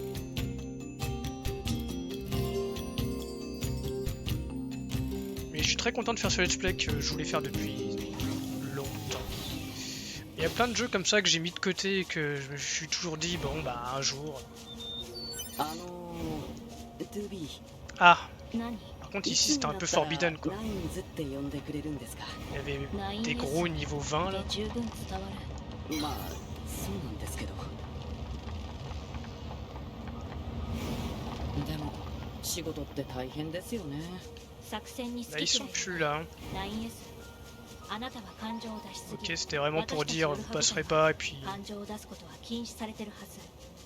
Mais je suis très content de faire ce let's play que je voulais faire depuis longtemps. Il y a plein de jeux comme ça que j'ai mis de côté et que je me suis toujours dit bon bah un jour. Ah, par contre ici c'était un peu forbidden quoi. Il y avait des gros niveau 20 là. まあそうなんですけど。でも仕事って大変ですよね。 Là ils sont plus là. Ok, c'était vraiment pour dire vous passerez pas et puis.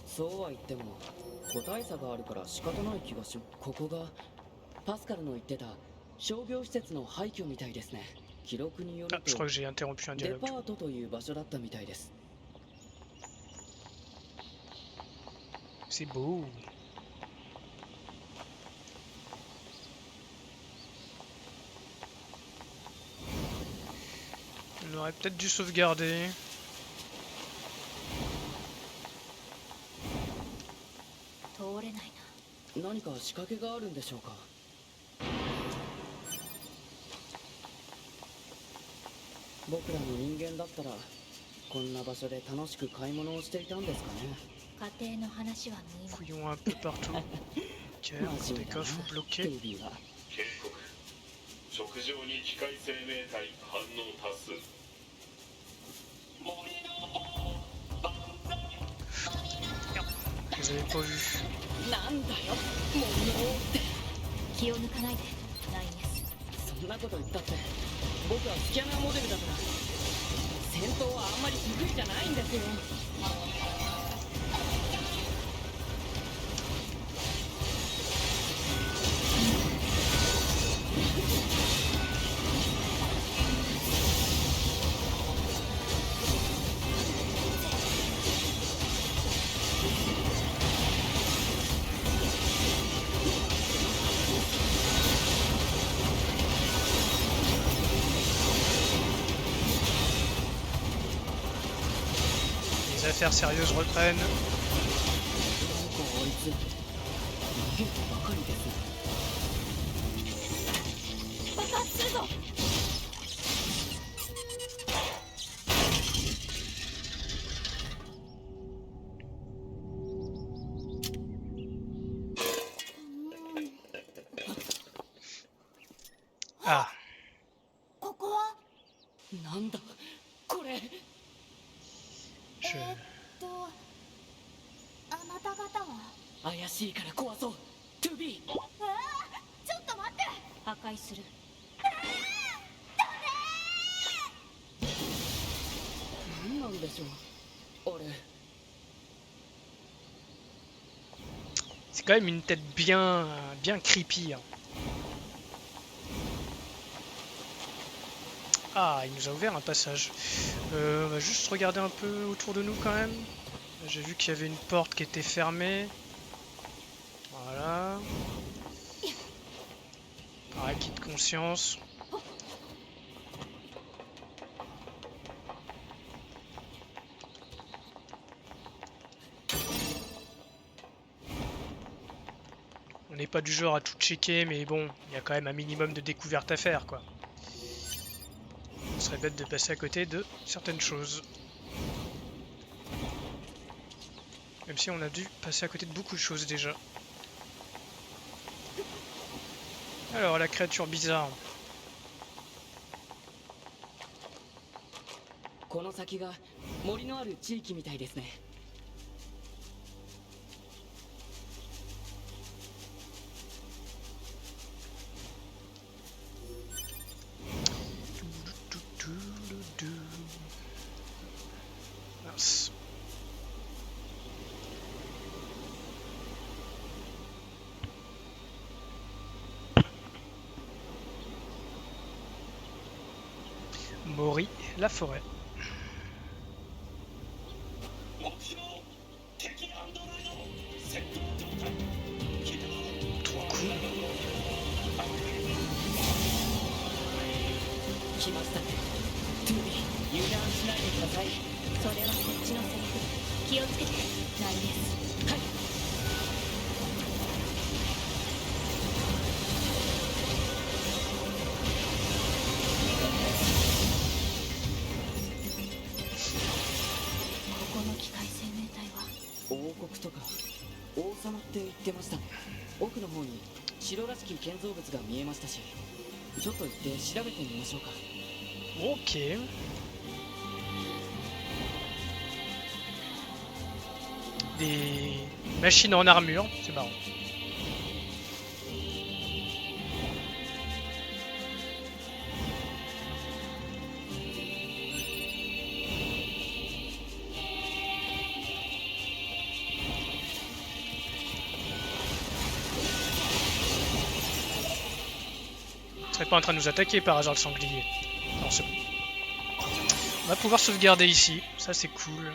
そうは言っても個体差があるから仕方ない気がします。ここがパスカルの言ってた商業施設の廃墟みたいですね。記録による Ah, je と crois que j'ai interrompu un デ dialogue. パートという場所だったみたいです。 C'est beau. On aurait peut-être dû sauvegarder. na. 何か仕掛けがあるんでしょうか。僕らの人間だったらこんな場所で楽しく買い物をしていたんですかね。家庭の話は無意味。 Fouillons un peu partout. Ok, des coffres bloqués. 警告食上に機械生命体反応多数 Je les avais pas vus. なんだよ物って気を抜かないでナインエス。そんなこと言ったって僕はスキャナーモデルだから戦闘はあんまり得意じゃないんですよ。Les affaires sérieuses reprennent. なんかあいつ逃げてばかりです。爆発するぞ。Ah, ここはなんだこれ。 je... あなた方は怪しいから壊そう。トゥビー。ちょっと待って。破壊する。何なんでしょうあれ。 C'est quand même une tête bien creepy. Hein. Ah, il nous a ouvert un passage. On va juste regarder un peu autour de nous quand même. J'ai vu qu'il y avait une porte qui était fermée. Voilà. Pareil, acquis de conscience. On n'est pas du genre à tout checker, mais bon, il y a quand même un minimum de découverte à faire, quoi. Ce serait bête de passer à côté de certaines choses. Même si on a dû passer à côté de beaucoup de choses déjà. Alors, la créature bizarre. この先が森のある地域みたいですね。Mince. Mori, la forêt. Trop cool. 来ましたね。トゥビー、油断しないでください。それはそっちのセリフ。気をつけてナインエス。はい。ここの機械生命体は王国とか王様って言ってましたね。奥の方に城らしき建造物が見えましたし、ちょっと行って調べてみましょうか。 Ok. Des machines en armure, c'est marrant. Il serait pas en train de nous attaquer par hasard le sanglier. Non, c'est bon. On va pouvoir sauvegarder ici, ça c'est cool.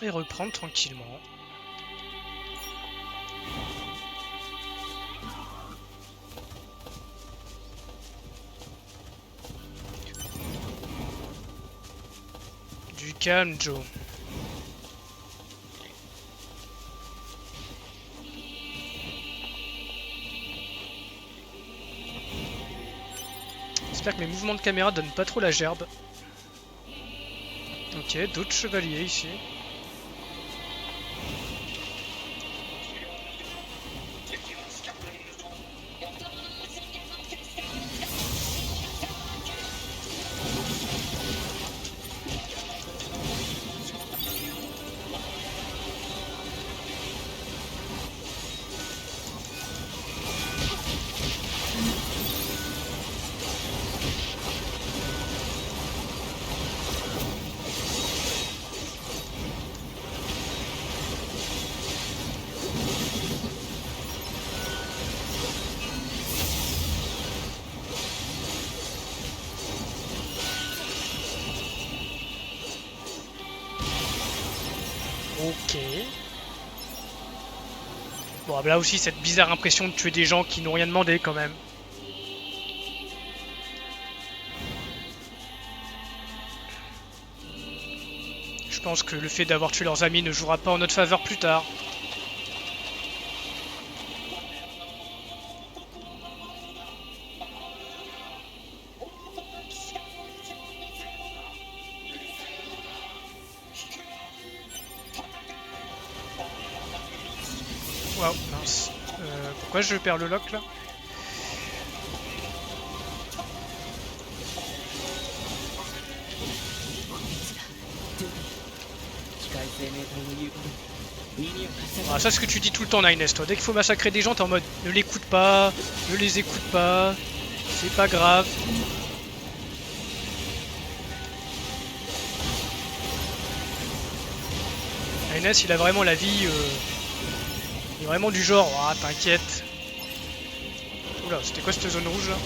Et reprendre tranquillement. calme, Joe. J'espère que mes mouvements de caméra donnent pas trop la gerbe. Ok, d'autres chevaliers ici. Ok. Bon, là aussi, cette bizarre impression de tuer des gens qui n'ont rien demandé quand même. Je pense que le fait d'avoir tué leurs amis ne jouera pas en notre faveur plus tard. Waouh, mince. Pourquoi je perds le lock là? Ah, ça, c'est ce que tu dis tout le temps, Nines, toi. Dès qu'il faut massacrer des gens, t'es en mode ne l'écoute pas, ne les écoute pas, c'est pas grave. Nines, il a vraiment la vie. Il est vraiment du genre, ah, t'inquiète. Oula, c'était quoi cette zone rouge là?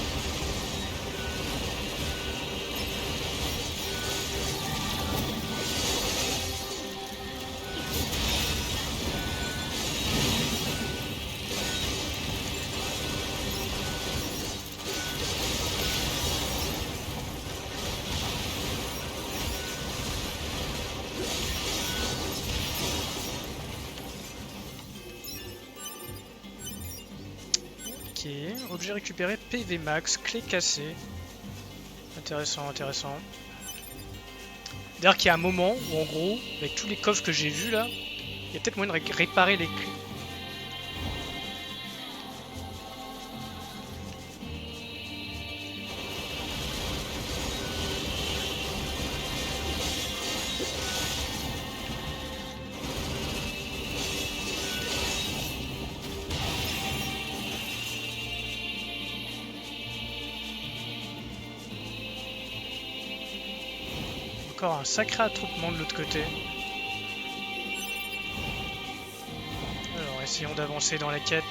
Ok, objet récupéré, PV max, clé cassée. Intéressant, intéressant. D'ailleurs qu'il y a un moment où en gros, avec tous les coffres que j'ai vus là, il y a peut-être moyen de réparer les clés. Encore un sacré attroupement de l'autre côté. Alors essayons d'avancer dans la quête.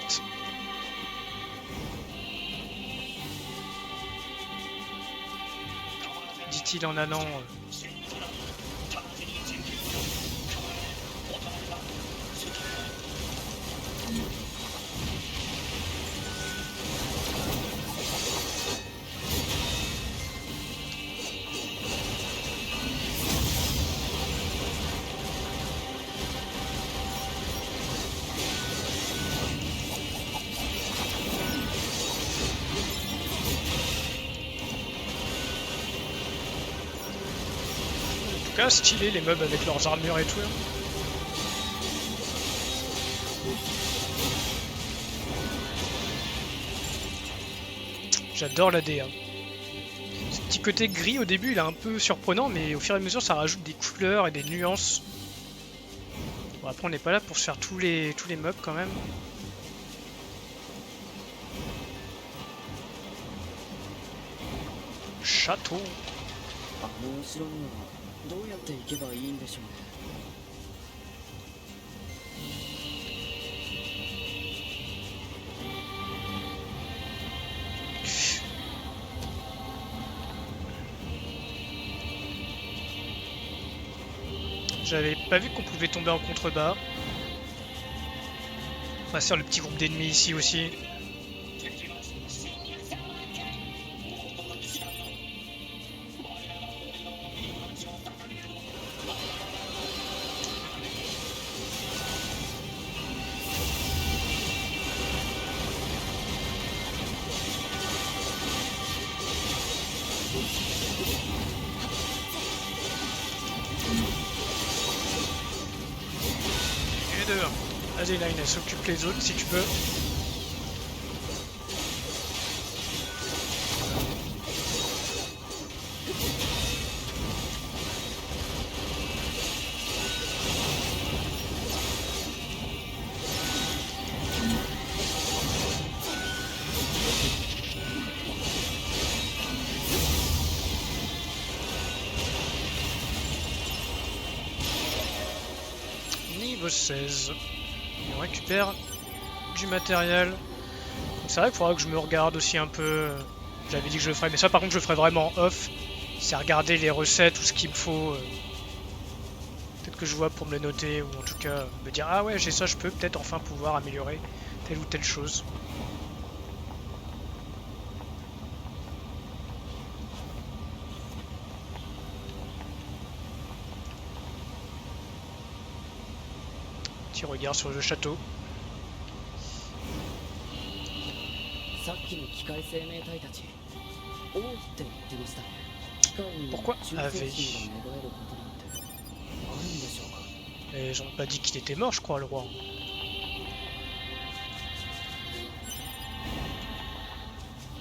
Dit-il en allant. En tout cas, stylé les mobs avec leurs armures et tout. J'adore la DA. Ce petit côté gris au début, il est un peu surprenant, mais au fur et à mesure, ça rajoute des couleurs et des nuances. Bon, après, on n'est pas là pour se faire tous les mobs quand même. Château. あのお城にはどうやって行けばいいんでしょうね。 J'avais pas vu qu'on pouvait tomber en contrebas. On va faire le petit groupe d'ennemis ici aussi. Vas-y Line, s'occupe les autres si tu peux. Niveau 16. On récupère du matériel. C'est vrai qu'il faudra que je me regarde aussi un peu. J'avais dit que je le ferais, mais ça par contre je le ferai vraiment off. C'est regarder les recettes ou ce qu'il me faut. Peut-être que je vois pour me le noter ou en tout cas me dire ah ouais j'ai ça, je peux peut-être enfin pouvoir améliorer telle ou telle chose. Petit regard sur le château. さっきの機械生命体たち王って言ってました。機械に Pourquoi 忠誠心が芽生えることなんてあるんでしょうか。 Ils ont pas dit qu'il était mort je crois le roi.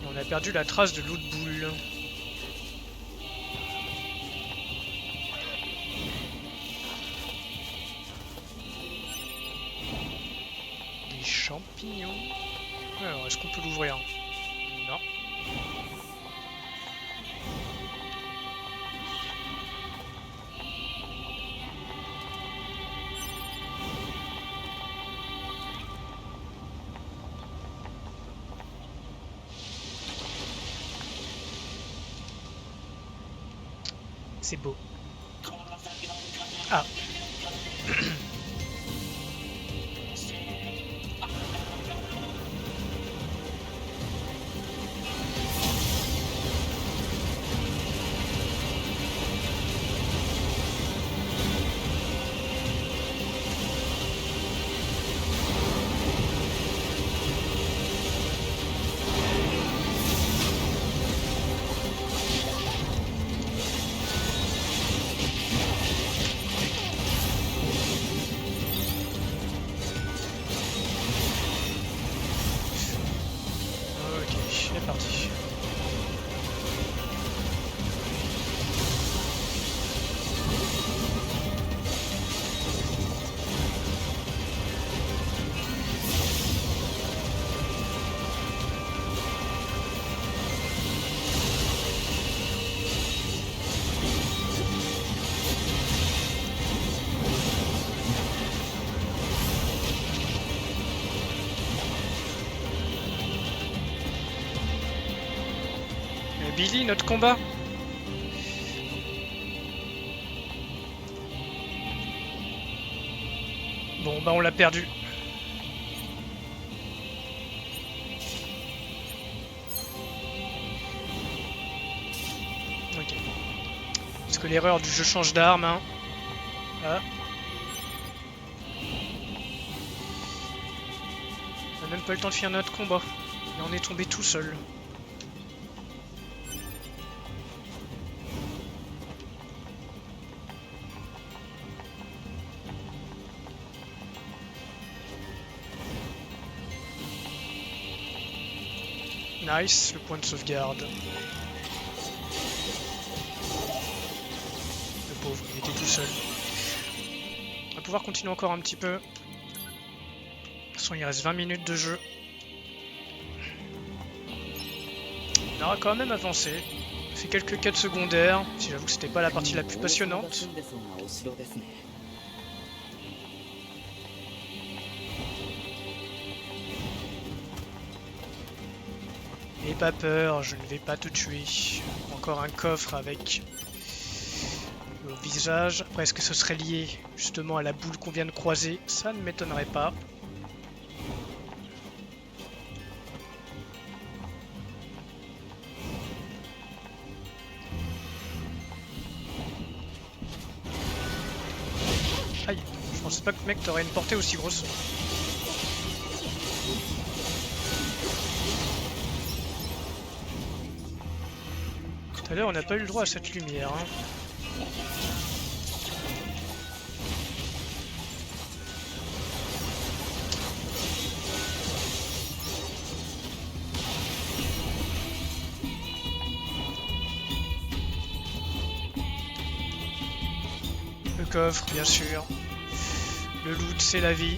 Et on a perdu la trace de l'eau de boule. Des champignons. Alors est-ce qu'on peut l'ouvrir? Non. C'est beau. Ah. C'est parti. Billy, notre combat. Bon bah on l'a perdu. Ok. Parce que l'erreur du jeu change d'arme, hein. Ah. On a même pas eu le temps de finir notre combat. Et on est tombé tout seul. Nice, le point de sauvegarde. Le pauvre, il était tout seul. On va pouvoir continuer encore un petit peu. De toute façon, il reste 20 minutes de jeu. On aura quand même avancé. On a fait quelques quêtes secondaires, si j'avoue que c'était pas la partie la plus passionnante. N'aie pas peur, je ne vais pas te tuer. Encore un coffre avec le visage. Après, est-ce que ce serait lié justement à la boule qu'on vient de croiser? Ça ne m'étonnerait pas. Aïe, je pensais pas que mec t'aurais une portée aussi grosse. Tout à l'heure, on n'a pas eu le droit à cette lumière. Hein. coffre, bien sûr. Le loot, c'est la vie.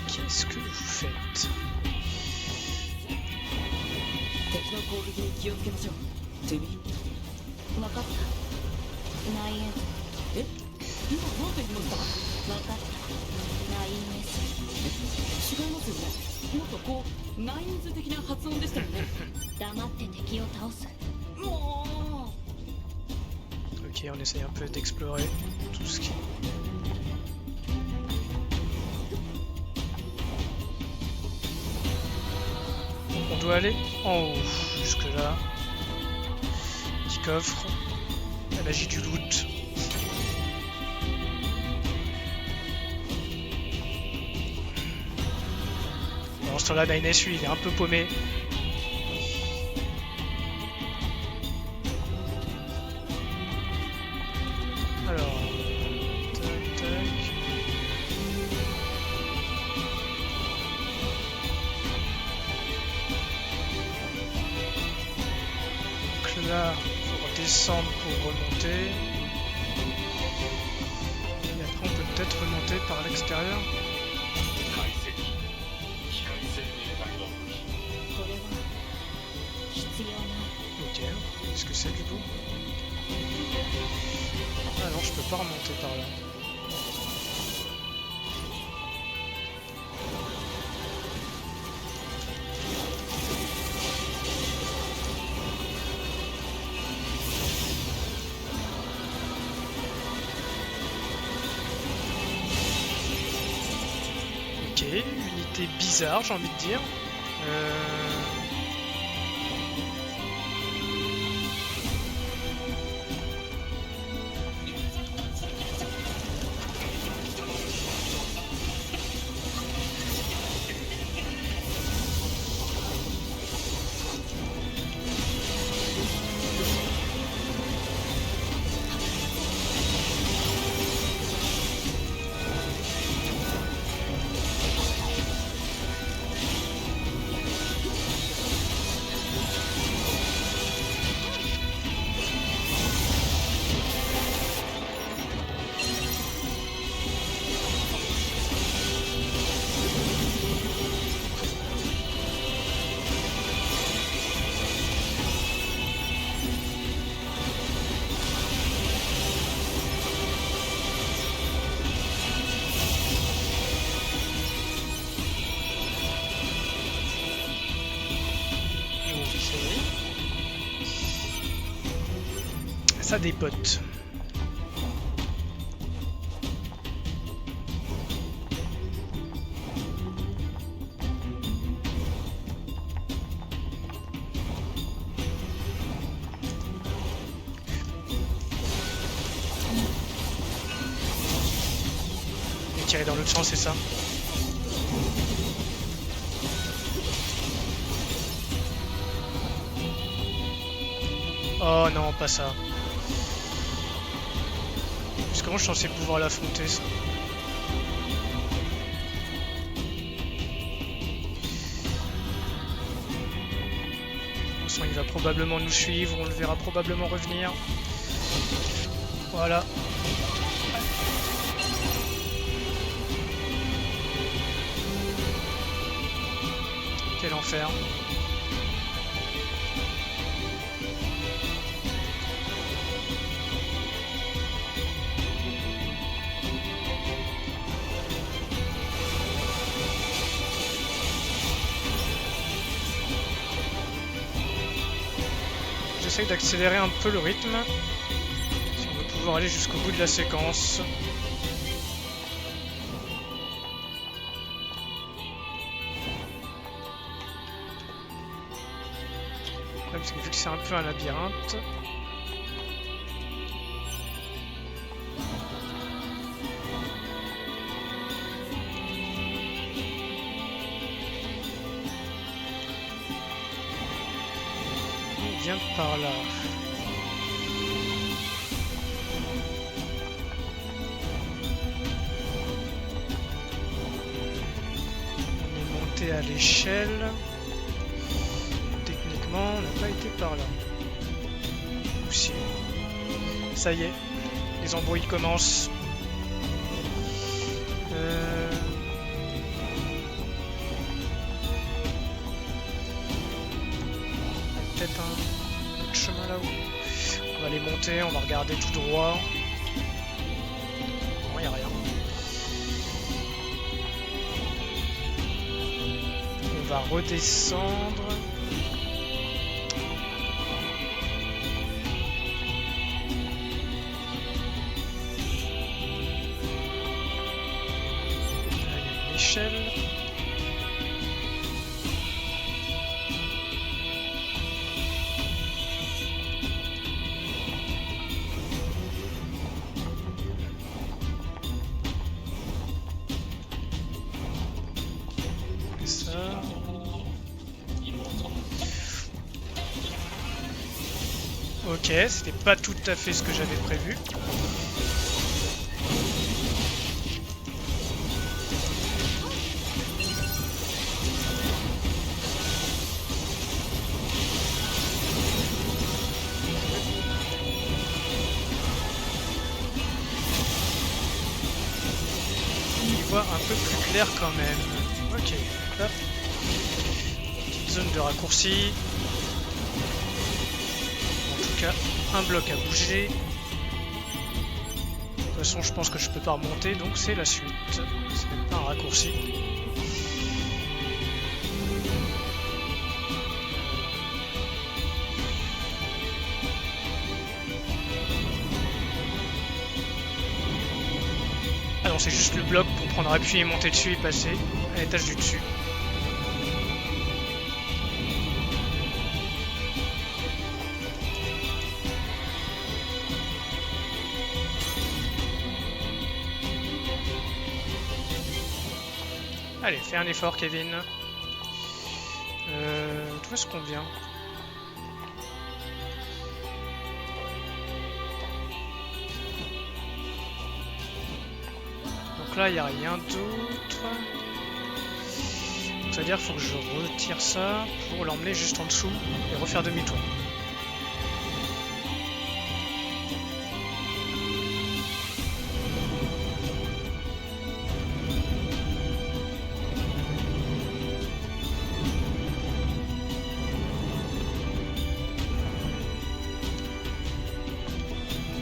Qu'est-ce que vous faites? 敵の攻撃に気をつけましょう。トゥビ分かったナインエえ今なんて言いました？分かったナインエス違いますよね。もっとこうナインズ的な発音でしたよね。黙って敵を倒すも Ok, on essaye un peu d'explorer tout ce qui... On doit aller en haut, jusque là. Petit coffre. La magie du loot. Pendant ce temps-là, Nines, lui, il est un peu paumé. Alors... Tac, tac... Donc là, il faut redescendre pour remonter. Et après, on peut peut-être remonter par l'extérieur. 解析機械生命体の武器これは必要ない Ok, qu'est-ce que c'est du coup? Ah non, je peux pas remonter par là. Ok, unité bizarre, j'ai envie de dire. Ça dépote. Et tirer dans l'autre sens, c'est ça? Oh non, pas ça. Parce que moi je suis censé pouvoir l'affronter ça. De toute façon il va probablement nous suivre, on le verra probablement revenir. Voilà. Quel enfer. J'essaye d'accélérer un peu le rythme si on veut pouvoir aller jusqu'au bout de la séquence. Ouais, parce que vu que c'est un peu un labyrinthe. Il vient par là. à l'échelle. Techniquement, on n'a pas été par là. Ou si. Ça y est, les embrouilles commencent. Peut-être un autre chemin là-haut. On va aller monter, on va regarder tout droit. Non, il n'y a rien. On va redescendre. Là, il y a une échelle. Ça. Ok, c'était pas tout à fait ce que j'avais prévu. On y voit un peu plus clair quand même. Ok, hop. Petite zone de raccourci. En tout cas, un bloc à bouger. De toute façon, je pense que je peux pas remonter, donc c'est la suite. C'est même pas un raccourci. Ah non, c'est juste le bloc pour prendre appui et monter dessus et passer à l'étage du dessus. Allez, fais un effort, Kevin. D'où est-ce qu'on vient? Donc là, il n'y a rien d'autre. C'est-à-dire qu'il faut que je retire ça pour l'emmener juste en dessous et refaire demi-tour.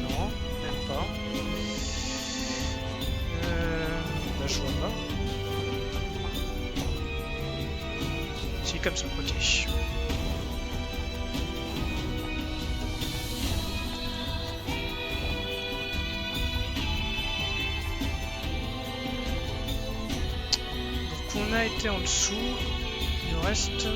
Non, même pas. Là, je vois pas. Si, comme ça, ok. Donc on a été en dessous, il nous reste...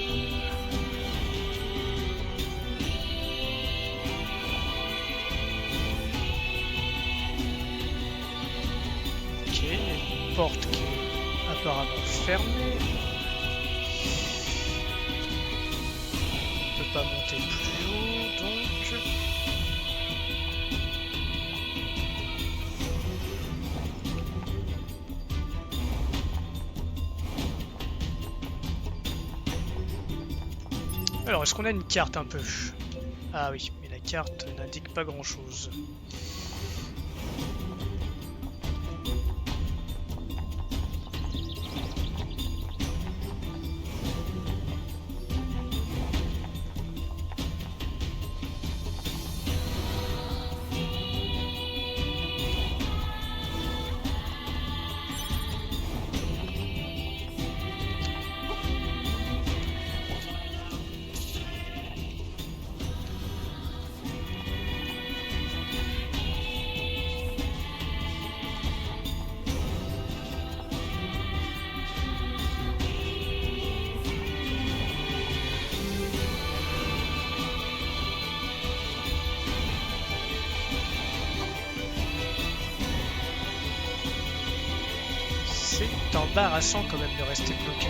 Ok, il y a une porte qui est apparemment fermée. On peut pas monter plus haut, donc... Alors, est-ce qu'on a une carte un peu? Ah oui, mais la carte n'indique pas grand-chose. C'est embarrassant quand même de rester bloqué.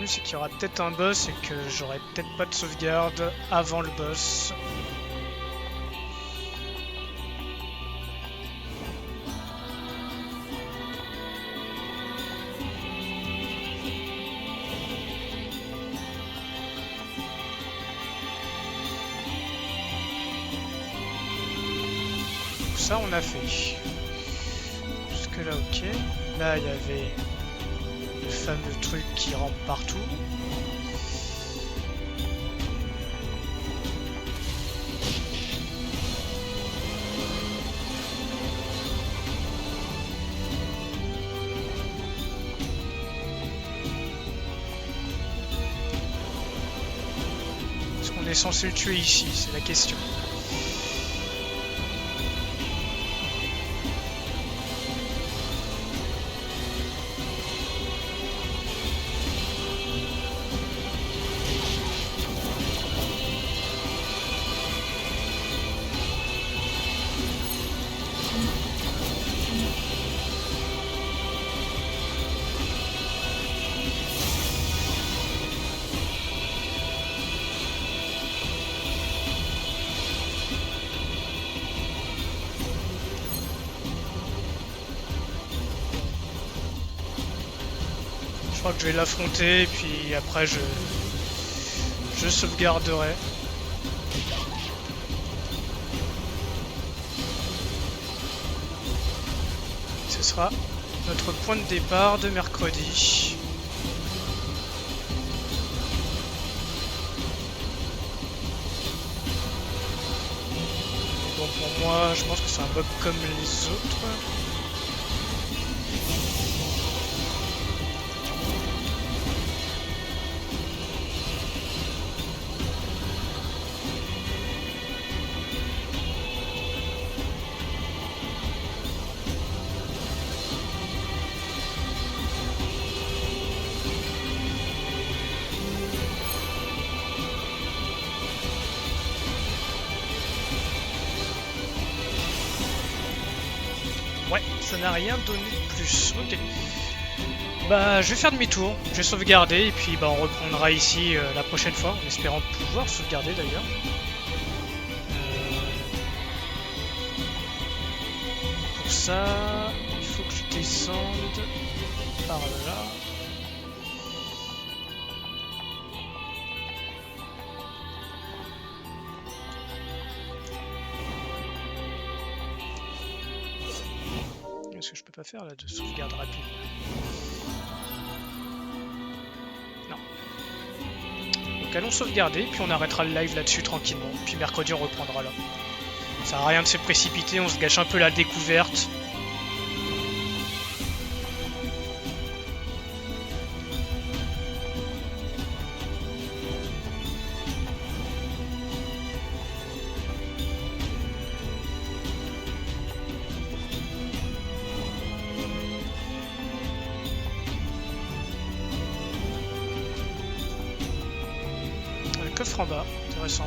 prévenu, c'est qu'il y aura peut-être un boss et que j'aurai peut-être pas de sauvegarde avant le boss. Ça on a fait. Jusque là ok. Là il y avait le fameux truc qui rampe partout. Est-ce qu'on est censé le tuer ici? C'est la question. Je crois que je vais l'affronter et puis après je sauvegarderai. Ce sera notre point de départ de mercredi. Bon pour moi je pense que c'est un mob comme les autres. Ouais, ça n'a rien donné de plus. Ok. Bah, je vais faire demi-tour, je vais sauvegarder et puis bah, on reprendra ici la prochaine fois, en espérant pouvoir sauvegarder d'ailleurs. Pour ça, il faut que je descende par là. Est-ce que je peux pas faire là de sauvegarde rapide? Non. Donc allons sauvegarder, puis on arrêtera le live là-dessus tranquillement. Puis mercredi on reprendra là. Ça sert à rien de se précipiter, on se gâche un peu la découverte. Coffre en bas, intéressant.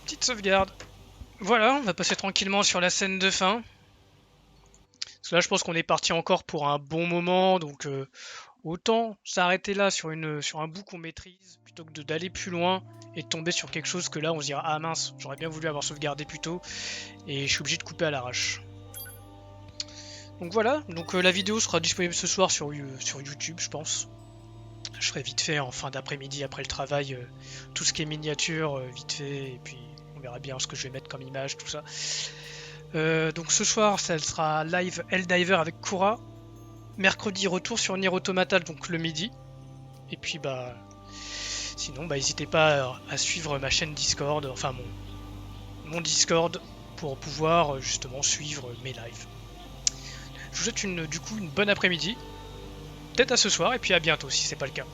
Petite sauvegarde. Voilà, on va passer tranquillement sur la scène de fin. Parce que là je pense qu'on est parti encore pour un bon moment, donc autant s'arrêter là sur un bout qu'on maîtrise, plutôt que d'aller plus loin et de tomber sur quelque chose que là on se dira ah mince, j'aurais bien voulu avoir sauvegardé plus tôt et je suis obligé de couper à l'arrache. Donc voilà, donc la vidéo sera disponible ce soir sur YouTube je pense. Je ferai vite fait en fin d'après-midi après le travail tout ce qui est miniature vite fait et puis on verra bien ce que je vais mettre comme image, tout ça. Donc ce soir ça sera live Helldiver avec Kura. Mercredi retour sur Nier Automata donc le midi. Et puis bah sinon bah n'hésitez pas à suivre ma chaîne Discord, enfin mon Discord pour pouvoir justement suivre mes lives. Je vous souhaite du coup une bonne après-midi. Peut-être à ce soir et puis à bientôt si c'est pas le cas.